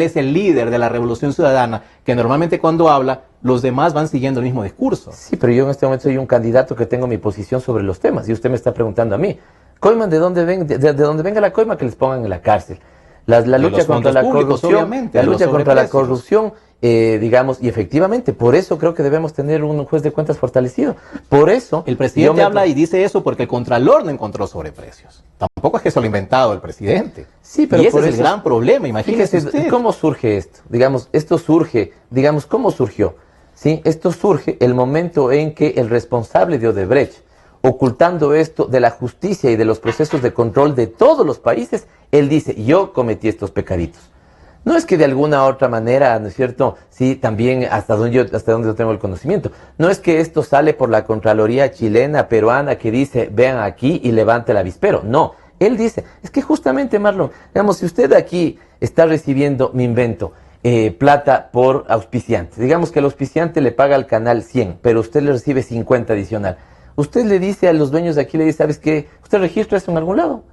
es el líder de la Revolución Ciudadana, que normalmente cuando habla, los demás van siguiendo el mismo discurso. Sí, pero yo en este momento soy un candidato que tengo mi posición sobre los temas, y usted me está preguntando a mí. Coiman, ¿de dónde venga la coima? Que les pongan en la cárcel. La lucha contra la corrupción, digamos, y efectivamente, por eso creo que debemos tener un juez de cuentas fortalecido. Por eso... El presidente habla y dice eso porque el Contralor no encontró sobreprecios. Tampoco es que eso lo ha inventado el presidente. Sí, pero y ese es el gran problema, imagínese usted. ¿Cómo surge esto? ¿Cómo surgió? ¿Sí? Esto surge el momento en que el responsable de Odebrecht, ocultando esto de la justicia y de los procesos de control de todos los países, él dice, yo cometí estos pecaditos. No es que de alguna otra manera, ¿no es cierto? Sí, también hasta donde yo tengo el conocimiento. No es que esto sale por la Contraloría chilena, peruana, que dice, vean aquí y levante el avispero. No, él dice, es que justamente, Marlon, digamos, si usted aquí está recibiendo, me invento, plata por auspiciante. Digamos que el auspiciante le paga al canal 100, pero usted le recibe 50 adicional. Usted le dice a los dueños de aquí, le dice, ¿sabes qué? ¿Usted registra eso en algún lado?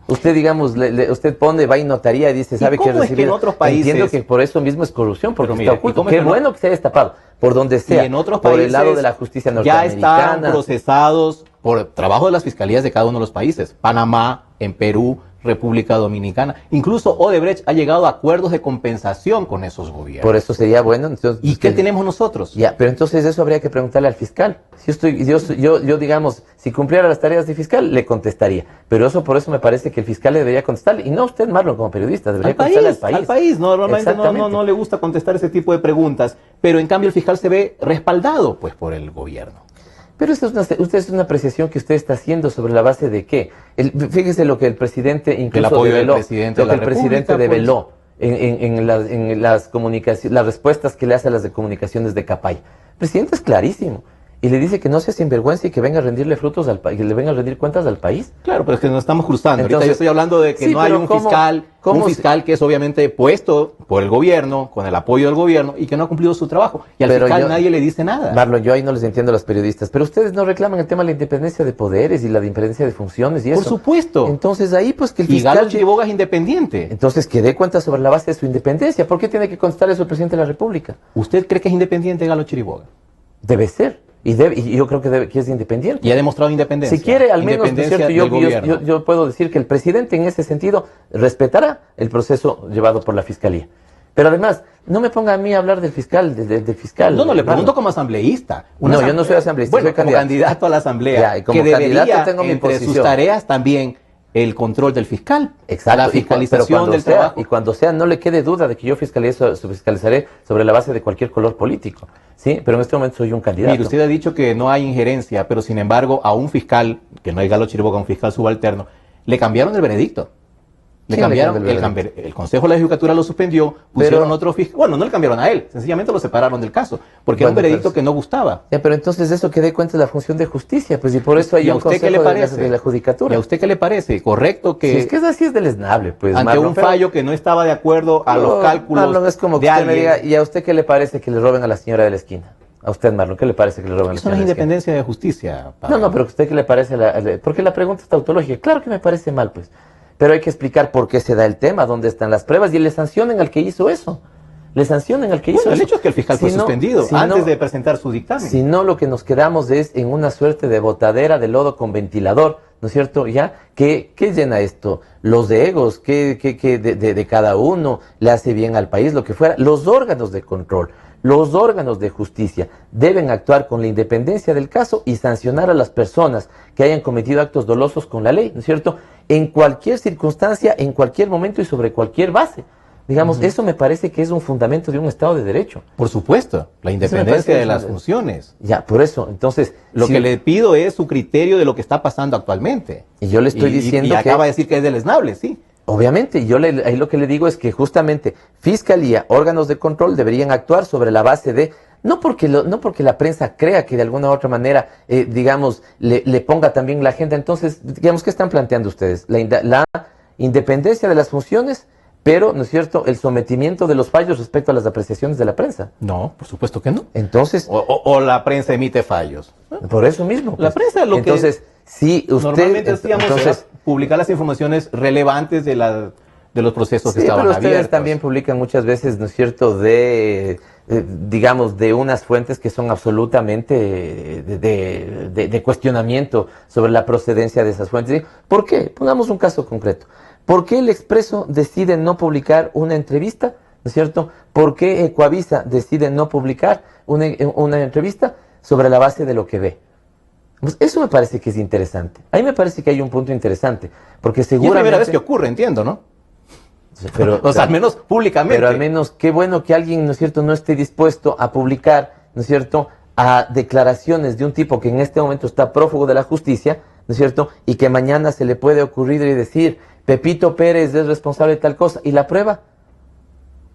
Usted, digamos, usted pone, va y notaría y dice, ¿sabe qué recibido? Es que en otros países... Entiendo que por eso mismo es corrupción, porque está oculto. Qué bueno que se haya destapado, por donde sea, y en otros por países el lado de la justicia norteamericana. Ya están procesados por trabajo de las fiscalías de cada uno de los países. Panamá, en Perú, República Dominicana. Incluso Odebrecht ha llegado a acuerdos de compensación con esos gobiernos. Por eso sería bueno. Entonces, ¿y qué tenemos nosotros? Ya, pero entonces eso habría que preguntarle al fiscal. Si yo digamos, si cumpliera las tareas de fiscal, le contestaría. Pero por eso me parece que el fiscal le debería contestarle. Y no usted, Marlon, como periodista, debería contestarle al país. Al país. Normalmente no le gusta contestar ese tipo de preguntas. Pero en cambio el fiscal se ve respaldado pues por el gobierno. Pero eso es una apreciación que usted está haciendo sobre la base de qué. Fíjese lo que el presidente incluso el apoyo develó, del presidente lo que el presidente develó en las comunicaciones, las respuestas que le hace a las de comunicaciones de Capay. El presidente es clarísimo. Y le dice que no sea sinvergüenza y que venga a rendirle frutos al país, que le venga a rendir cuentas al país. Claro, pero es que nos estamos cruzando. Entonces, ahorita yo estoy hablando de que sí, no hay un fiscal que es obviamente puesto por el gobierno, con el apoyo del gobierno, y que no ha cumplido su trabajo. Y al fiscal nadie le dice nada. Marlon, yo ahí no les entiendo a los periodistas, pero ustedes no reclaman el tema de la independencia de poderes y la independencia de funciones y eso. Por supuesto. Entonces ahí pues que el y fiscal... Galo Chiriboga es independiente. Entonces que dé cuenta sobre la base de su independencia. ¿Por qué tiene que constar eso el presidente de la República? ¿Usted cree que es independiente Galo Chiriboga? Debe ser. Y yo creo que es independiente. Y ha demostrado independencia. Si quiere, al menos, ¿no es cierto? Yo yo puedo decir que el presidente en ese sentido respetará el proceso llevado por la Fiscalía. Pero además, no me ponga a mí a hablar del fiscal, del fiscal. No, le pregunto como asambleísta. Yo no soy asambleísta, bueno, soy como candidato a la asamblea. Ya, y como que debería, tengo mi entre posición. sus tareas también, el control del fiscal. Exacto. La fiscalización del trabajo. Y cuando sea, no le quede duda de que yo fiscalizaré sobre la base de cualquier color político. Sí, pero en este momento soy un candidato. Mire, usted ha dicho que no hay injerencia, pero sin embargo, a un fiscal, que no es Galo Chiriboga, un fiscal subalterno, le cambiaron el veredicto. Le cambiaron el Consejo de la Judicatura lo suspendió, pusieron otro fiscal. Bueno, no le cambiaron a él, sencillamente lo separaron del caso, porque era un veredicto que no gustaba. Ya, pero entonces eso que dé cuenta de la función de justicia, pues y por eso hay un Consejo de la Judicatura. ¿Y a usted qué le parece? ¿Correcto que...? Si es que es así, es deleznable, pues. Ante un fallo que no estaba de acuerdo a los cálculos Marlon, es como que usted me diga, ¿y a usted qué le parece que le roben a la señora de la esquina? A usted, Marlon, ¿qué le parece que le roben a la señora de la esquina? Eso no es independencia de justicia. No, pero ¿a usted qué le parece? Porque la pregunta es tautológica. Claro que me parece mal, pues. Pero hay que explicar por qué se da el tema, dónde están las pruebas y le sancionen al que hizo eso. Le sancionen al que hizo eso. El hecho es que el fiscal fue suspendido antes de presentar su dictamen. Si no, lo que nos quedamos es en una suerte de botadera de lodo con ventilador, ¿no es cierto? ¿Ya? ¿Qué llena esto? Los de egos, ¿qué de cada uno le hace bien al país? Lo que fuera. Los órganos de control, los órganos de justicia deben actuar con la independencia del caso y sancionar a las personas que hayan cometido actos dolosos con la ley, ¿no es cierto? En cualquier circunstancia, en cualquier momento y sobre cualquier base. Digamos, eso me parece que es un fundamento de un Estado de Derecho. Por supuesto, la independencia de las funciones. Ya, por eso, entonces... Lo que le pido es su criterio de lo que está pasando actualmente. Y yo le estoy diciendo que... acaba de decir que es deleznable, sí. Obviamente, y yo ahí lo que le digo es que justamente Fiscalía, órganos de control deberían actuar sobre la base de... No porque la prensa crea que de alguna u otra manera, digamos, le ponga también la agenda. Entonces, digamos, ¿qué están planteando ustedes? La independencia de las funciones, pero, ¿no es cierto?, el sometimiento de los fallos respecto a las apreciaciones de la prensa. No, por supuesto que no. Entonces... O la prensa emite fallos. Por eso mismo. La prensa lo entonces, si usted... Normalmente hacíamos publicar las informaciones relevantes de los procesos que estaban abiertos. Pero ustedes también publican muchas veces, ¿no es cierto?, digamos, de unas fuentes que son absolutamente de cuestionamiento sobre la procedencia de esas fuentes. ¿Por qué? Pongamos un caso concreto. ¿Por qué el Expreso decide no publicar una entrevista? ¿No es cierto? ¿Por qué Ecuavisa decide no publicar una entrevista sobre la base de lo que ve? Pues eso me parece que es interesante. Ahí me parece que hay un punto interesante. Porque seguramente... Y es la primera vez que ocurre, entiendo, ¿no? Pero, o sea, al menos públicamente. Pero al menos, qué bueno que alguien, ¿no es cierto?, no esté dispuesto a publicar, ¿no es cierto?, a declaraciones de un tipo que en este momento está prófugo de la justicia, ¿no es cierto?, y que mañana se le puede ocurrir y decir, Pepito Pérez es responsable de tal cosa, y la prueba.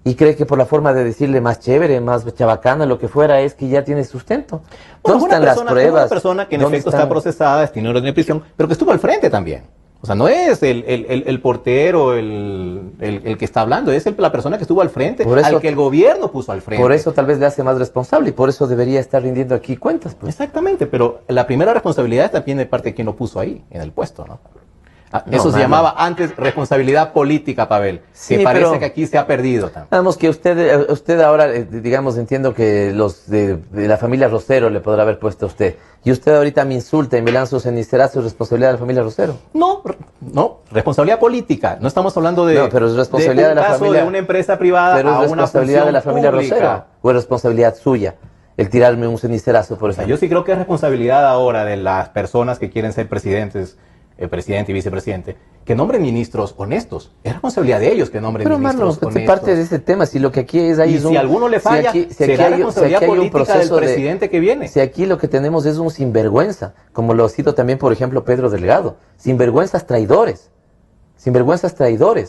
Y cree que por la forma de decirle más chévere, más chabacana, lo que fuera, es que ya tiene sustento. ¿Dónde están las pruebas? Una persona que en efecto está procesada, tiene orden de prisión, pero que estuvo al frente también. O sea, no es el portero el que está hablando, es la persona que estuvo al frente, al que el gobierno puso al frente. Por eso tal vez le hace más responsable y por eso debería estar rindiendo aquí cuentas. Pues. Exactamente, pero la primera responsabilidad también de parte de quien lo puso ahí, en el puesto, ¿no? Eso se llamaba antes responsabilidad política, Pavel, sí, que parece que aquí se ha perdido también. Vamos, que usted ahora, digamos, entiendo que los de la familia Rosero le podrá haber puesto a usted. Y usted ahorita me insulta y me lanza un cenicerazo, ¿es responsabilidad de la familia Rosero? No, responsabilidad política. No estamos hablando de, pero es responsabilidad de la familia, de una empresa privada pero a es una responsabilidad de la familia pública. Rosero, o es responsabilidad suya el tirarme un cenicerazo por eso. Yo sí creo que es responsabilidad ahora de las personas que quieren ser presidentes el presidente y vicepresidente, que nombren ministros honestos. Es responsabilidad de ellos que nombren ministros honestos. Pero parte de ese tema, si lo que aquí es... Si alguno le falla, será responsabilidad política del presidente que viene. Si aquí lo que tenemos es un sinvergüenza, como lo ha sido también, por ejemplo, Pedro Delgado. Sinvergüenzas traidores,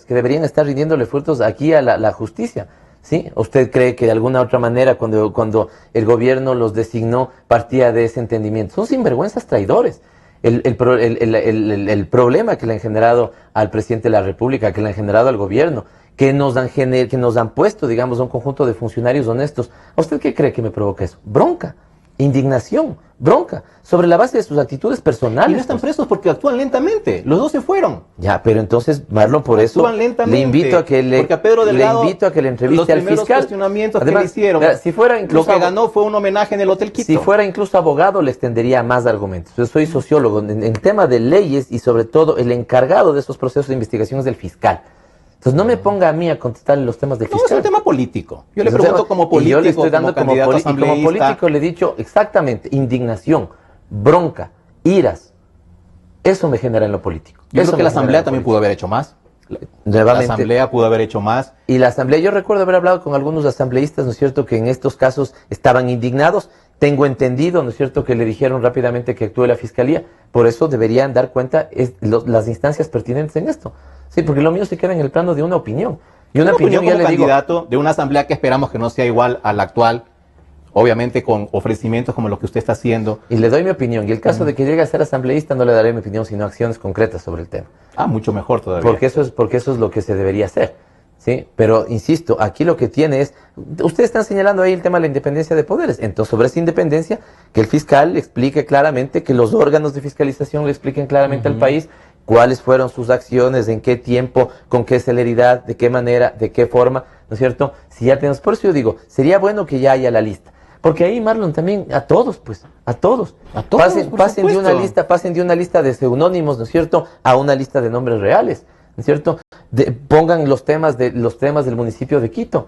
que deberían estar rindiéndole frutos aquí a la justicia. ¿Sí? ¿Usted cree que de alguna otra manera cuando el gobierno los designó partía de ese entendimiento? Son sinvergüenzas traidores. El problema que le han generado al presidente de la República, que le han generado al gobierno, que nos han puesto, digamos, a un conjunto de funcionarios honestos. ¿A usted qué cree que me provoca eso? Bronca, indignación, bronca, sobre la base de sus actitudes personales. Y no están presos porque actúan lentamente. Los dos se fueron. Ya, pero entonces, Marlon, por eso le invito a que le entreviste al fiscal. Los cuestionamientos que le hicieron, si fuera incluso, lo que ganó fue un homenaje en el Hotel Quito. Si fuera incluso abogado, le extendería más argumentos. Yo soy sociólogo en tema de leyes y sobre todo el encargado de esos procesos de investigación es el fiscal. Entonces no me ponga a mí a contestarle los temas del fiscal. No, es un tema político. Yo le pregunto como político, y yo le estoy dando como político le he dicho exactamente, indignación, bronca, iras. Eso me genera en lo político. Yo creo que la Asamblea también pudo haber hecho más. Nuevamente, la Asamblea pudo haber hecho más. Y la Asamblea, yo recuerdo haber hablado con algunos asambleístas, ¿no es cierto?, que en estos casos estaban indignados. Tengo entendido, ¿no es cierto?, que le dijeron rápidamente que actúe la Fiscalía. Por eso deberían dar cuenta las instancias pertinentes en esto. Sí, porque lo mío se queda en el plano de una opinión. Y una opinión como candidato de una asamblea que esperamos que no sea igual a la actual, obviamente con ofrecimientos como los que usted está haciendo. Y le doy mi opinión. Y el caso de que llegue a ser asambleísta no le daré mi opinión, sino acciones concretas sobre el tema. Ah, mucho mejor todavía. Porque eso es lo que se debería hacer. ¿Sí? Pero, insisto, aquí lo que tiene es... Ustedes están señalando ahí el tema de la independencia de poderes. Entonces, sobre esa independencia, que el fiscal le explique claramente, que los órganos de fiscalización le expliquen claramente al país cuáles fueron sus acciones, en qué tiempo, con qué celeridad, de qué manera, de qué forma, ¿no es cierto? Si ya tenemos... Por eso yo digo, sería bueno que ya haya la lista. Porque ahí, Marlon, también a todos, pues, a todos. Pasen de una lista de seudónimos, ¿no es cierto?, a una lista de nombres reales. ¿No es cierto? Pongan los temas del municipio de Quito,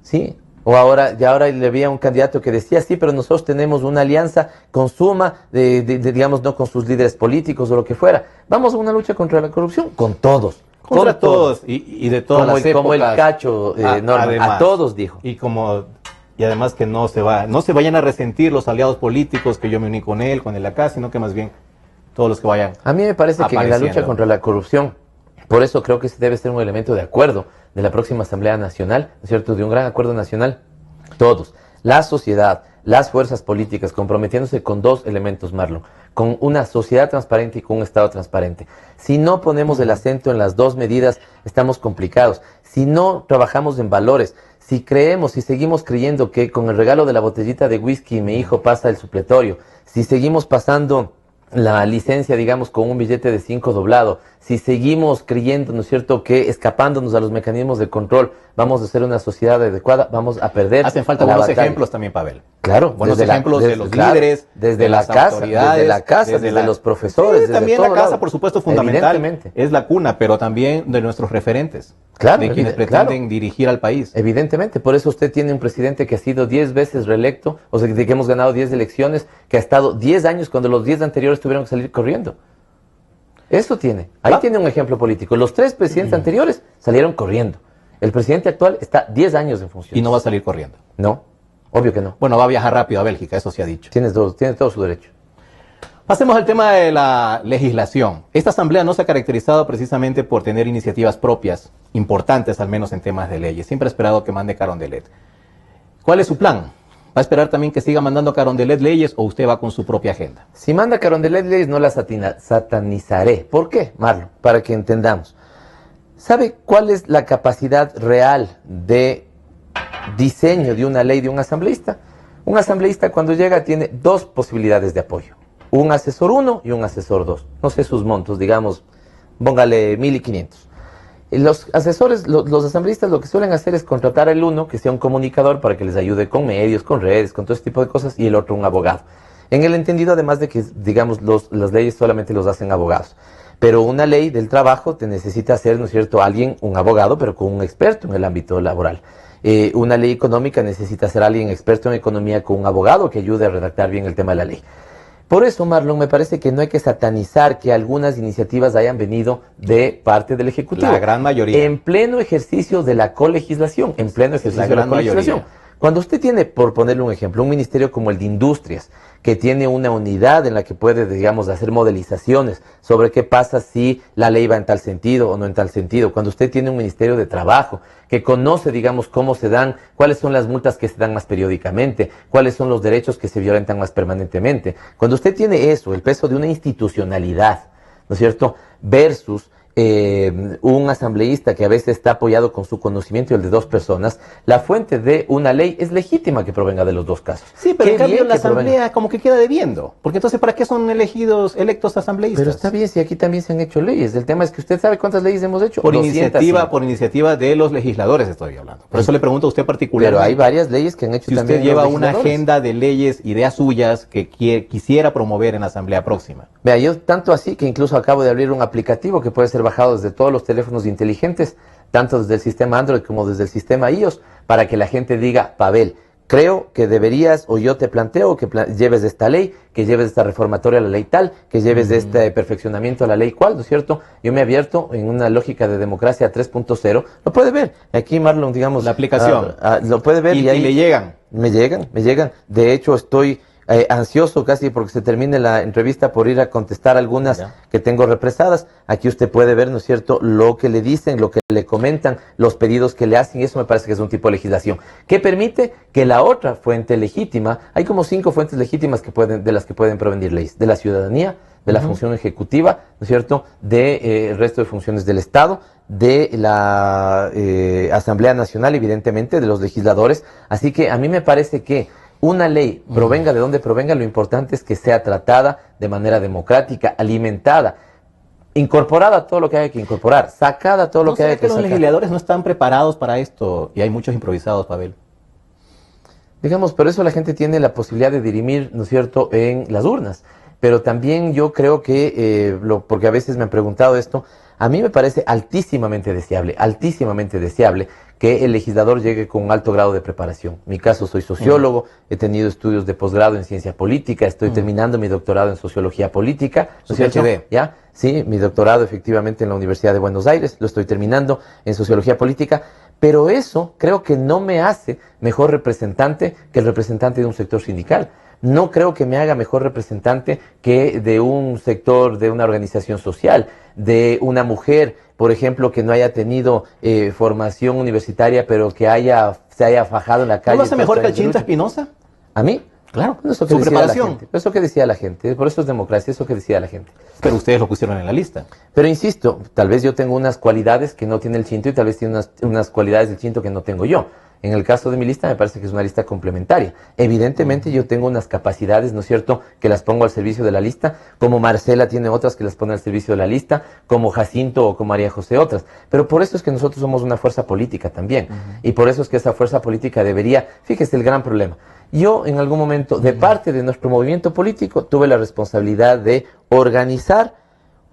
¿sí? O ahora le vi a un candidato que decía, sí, pero nosotros tenemos una alianza con Suma, digamos, no con sus líderes políticos o lo que fuera. Vamos a una lucha contra la corrupción, con todos. Contra todos y de todas las épocas. Como el Cacho, Norma, además, a todos dijo. Y además que no se vayan a resentir los aliados políticos, que yo me uní con él acá, sino que más bien todos los que vayan. A mí me parece que en la lucha contra la corrupción, por eso creo que ese debe ser un elemento de acuerdo de la próxima Asamblea Nacional, ¿no es cierto?, de un gran acuerdo nacional. Todos, la sociedad, las fuerzas políticas, comprometiéndose con dos elementos, Marlon, con una sociedad transparente y con un Estado transparente. Si no ponemos el acento en las dos medidas, estamos complicados. Si no trabajamos en valores, si seguimos creyendo que con el regalo de la botellita de whisky mi hijo pasa el supletorio, si seguimos pasando la licencia, digamos, con un billete de 5 doblado, si seguimos creyendo, ¿no es cierto?, que escapándonos a los mecanismos de control vamos a ser una sociedad adecuada, vamos a perder. Hacen falta buenos ejemplos también, Pavel. Claro, buenos ejemplos de los líderes, desde la casa, desde los profesores. Sí, también la casa, por supuesto, fundamental. Evidentemente. Es la cuna, pero también de nuestros referentes. Claro, de quienes pretenden dirigir al país. Evidentemente, por eso usted tiene un presidente que ha sido 10 veces reelecto, o sea, que hemos ganado 10 elecciones, que ha estado 10 años cuando los 10 anteriores tuvieron que salir corriendo. Eso tiene. Ahí tiene un ejemplo político. Los 3 presidentes anteriores salieron corriendo. El presidente actual está 10 años en función. Y no va a salir corriendo. No, obvio que no. Bueno, va a viajar rápido a Bélgica, eso se ha dicho. Tiene todo su derecho. Pasemos al tema de la legislación. Esta asamblea no se ha caracterizado precisamente por tener iniciativas propias, importantes al menos en temas de leyes. Siempre ha esperado que mande Carondelet. ¿Cuál es su plan? ¿Va a esperar también que siga mandando Carondelet leyes o usted va con su propia agenda? Si manda Carondelet leyes no las satanizaré. ¿Por qué, Marlon? Para que entendamos. ¿Sabe cuál es la capacidad real de diseño de una ley de un asambleísta? Un asambleísta cuando llega tiene 2 posibilidades de apoyo. Un asesor 1 y un asesor 2. No sé sus montos, digamos, póngale 1,500. Los asesores, los asambleístas lo que suelen hacer es contratar al uno que sea un comunicador para que les ayude con medios, con redes, con todo ese tipo de cosas, y el otro un abogado. En el entendido además de que, digamos, las leyes solamente los hacen abogados. Pero una ley del trabajo te necesita hacer, ¿no es cierto?, alguien, un abogado, pero con un experto en el ámbito laboral. Una ley económica necesita ser alguien experto en economía con un abogado que ayude a redactar bien el tema de la ley. Por eso, Marlon, me parece que no hay que satanizar que algunas iniciativas hayan venido de parte del Ejecutivo. La gran mayoría. En pleno ejercicio de la colegislación, en pleno ejercicio de la colegislación. Mayoría. Cuando usted tiene, por ponerle un ejemplo, un ministerio como el de Industrias, que tiene una unidad en la que puede, digamos, hacer modelizaciones sobre qué pasa si la ley va en tal sentido o no en tal sentido. Cuando usted tiene un ministerio de Trabajo, que conoce, digamos, cómo se dan, cuáles son las multas que se dan más periódicamente, cuáles son los derechos que se violentan más permanentemente. Cuando usted tiene eso, el peso de una institucionalidad, ¿no es cierto?, versus un asambleísta que a veces está apoyado con su conocimiento y el de dos personas, la fuente de una ley es legítima que provenga de los dos casos. Sí, pero Qué en cambio bien la que provenga. asamblea como que queda debiendo. Porque entonces, ¿para qué son electos asambleístas? Pero está bien si aquí también se han hecho leyes. El tema es que usted sabe cuántas leyes hemos hecho. Por 205. iniciativa de los legisladores estoy hablando. Por eso le pregunto a usted particularmente. Pero hay varias leyes que han hecho Si también usted lleva los una legisladores. agenda de leyes, ideas suyas que quisiera promover en la asamblea próxima. Vea, yo tanto así que incluso acabo de abrir un aplicativo que puede ser bajado desde todos los teléfonos inteligentes, tanto desde el sistema Android como desde el sistema iOS, para que la gente diga, Pavel, creo que deberías, o yo te planteo que lleves de esta ley, que lleves de esta reformatoria a la ley tal, que lleves de este perfeccionamiento a la ley cual, ¿no es cierto? Yo me he abierto en una lógica de democracia 3.0, lo puede ver, aquí Marlon, digamos... La aplicación. Lo puede ver Y ahí le llegan. Me llegan, de hecho estoy... ansioso casi porque se termine la entrevista por ir a contestar algunas que tengo represadas. Aquí usted puede ver, ¿no es cierto?, lo que le dicen, lo que le comentan, los pedidos que le hacen, y eso me parece que es un tipo de legislación que permite que la otra fuente legítima, hay como 5 fuentes legítimas de las que pueden provenir leyes, de la ciudadanía, de la función ejecutiva, ¿no es cierto?, de el resto de funciones del Estado, de la Asamblea Nacional, evidentemente, de los legisladores. Así que a mí me parece que una ley, provenga de donde provenga, lo importante es que sea tratada de manera democrática, alimentada, incorporada a todo lo que haya que incorporar, sacada a todo lo que haya que los sacar. legisladores no están preparados para esto y hay muchos improvisados, Pavel. Digamos, por eso la gente tiene la posibilidad de dirimir, ¿no es cierto?, en las urnas. Pero también yo creo que, porque a veces me han preguntado esto, a mí me parece altísimamente deseable que el legislador llegue con un alto grado de preparación. En mi caso, soy sociólogo, he tenido estudios de posgrado en ciencia política, estoy terminando mi doctorado en sociología política, ¿no es cierto? PhD. ¿Ya? Sí, mi doctorado efectivamente en la Universidad de Buenos Aires, lo estoy terminando en sociología política, pero eso creo que no me hace mejor representante que el representante de un sector sindical. No creo que me haga mejor representante que de un sector, de una organización social, de una mujer, por ejemplo, que no haya tenido formación universitaria, pero que se haya fajado en la calle. ¿No lo hace mejor que el Chinta Chinta Espinosa? ¿A mí? Claro, Eso que su decía preparación. la gente. Eso que decía la gente. Por eso es democracia, eso que decía la gente. Pero ustedes lo pusieron en la lista. Pero insisto, tal vez yo tengo unas cualidades que no tiene el Chinto y tal vez tiene unas cualidades del Chinto que no tengo yo. En el caso de mi lista me parece que es una lista complementaria. Evidentemente yo tengo unas capacidades, ¿no es cierto?, que las pongo al servicio de la lista, como Marcela tiene otras que las pone al servicio de la lista, como Jacinto o como María José otras. Pero por eso es que nosotros somos una fuerza política también. Y por eso es que esa fuerza política debería, fíjese el gran problema. Yo en algún momento, de parte de nuestro movimiento político, tuve la responsabilidad de organizar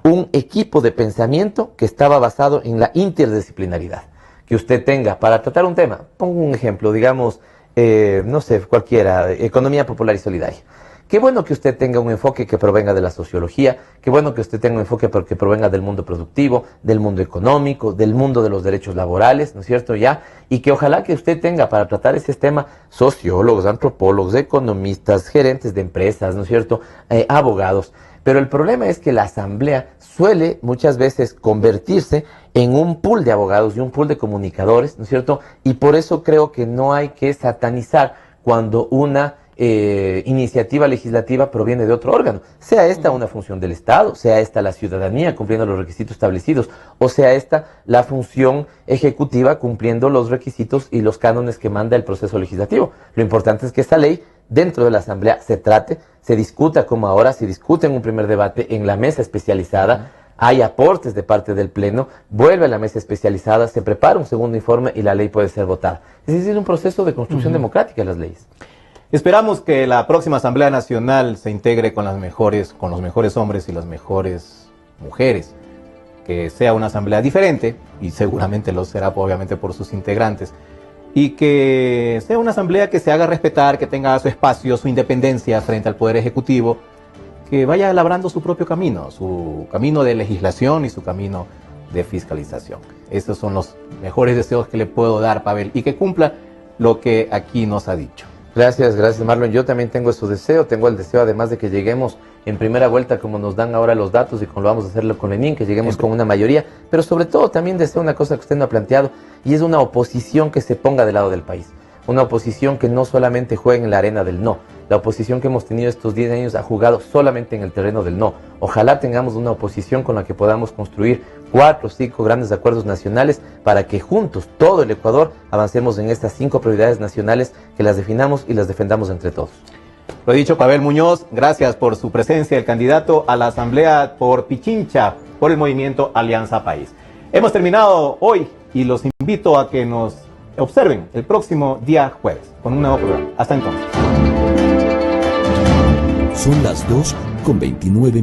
un equipo de pensamiento que estaba basado en la interdisciplinaridad. Que usted tenga para tratar un tema, pongo un ejemplo, digamos, no sé, cualquiera, economía popular y solidaria. Qué bueno que usted tenga un enfoque que provenga de la sociología, qué bueno que usted tenga un enfoque que provenga del mundo productivo, del mundo económico, del mundo de los derechos laborales, ¿no es cierto? Ya, y que ojalá que usted tenga para tratar ese tema sociólogos, antropólogos, economistas, gerentes de empresas, ¿no es cierto? Abogados. Pero el problema es que la asamblea suele muchas veces convertirse en un pool de abogados y un pool de comunicadores, ¿no es cierto? Y por eso creo que no hay que satanizar cuando una iniciativa legislativa proviene de otro órgano, sea esta una función del Estado, sea esta la ciudadanía cumpliendo los requisitos establecidos, o sea esta la función ejecutiva cumpliendo los requisitos y los cánones que manda el proceso legislativo. Lo importante es que esta ley dentro de la asamblea se trate, se discuta como ahora se discute en un primer debate en la mesa especializada, hay aportes de parte del Pleno, vuelve a la mesa especializada, se prepara un segundo informe y la ley puede ser votada. Es decir, es un proceso de construcción democrática de las leyes. Esperamos que la próxima Asamblea Nacional se integre con los mejores hombres y las mejores mujeres. Que sea una asamblea diferente, y seguramente lo será obviamente por sus integrantes. Y que sea una asamblea que se haga respetar, que tenga su espacio, su independencia frente al Poder Ejecutivo. que vaya labrando su propio camino, su camino de legislación y su camino de fiscalización. Esos son los mejores deseos que le puedo dar, Pavel, y que cumpla lo que aquí nos ha dicho. Gracias Marlon. Yo también tengo ese deseo, tengo el deseo además de que lleguemos en primera vuelta como nos dan ahora los datos y como lo vamos a hacerlo con Lenín, que lleguemos con una mayoría, pero sobre todo también deseo una cosa que usted no ha planteado y es una oposición que se ponga del lado del país. Una oposición que no solamente juegue en la arena del no. La oposición que hemos tenido estos 10 años ha jugado solamente en el terreno del no. Ojalá tengamos una oposición con la que podamos construir 4 o 5 grandes acuerdos nacionales para que juntos, todo el Ecuador, avancemos en estas 5 prioridades nacionales, que las definamos y las defendamos entre todos. Lo dicho, Pavel Muñoz, gracias por su presencia, el candidato a la Asamblea por Pichincha, por el movimiento Alianza País. Hemos terminado hoy y los invito a que nos observen el próximo día jueves con un nuevo programa. Hasta entonces. Son las 2:29.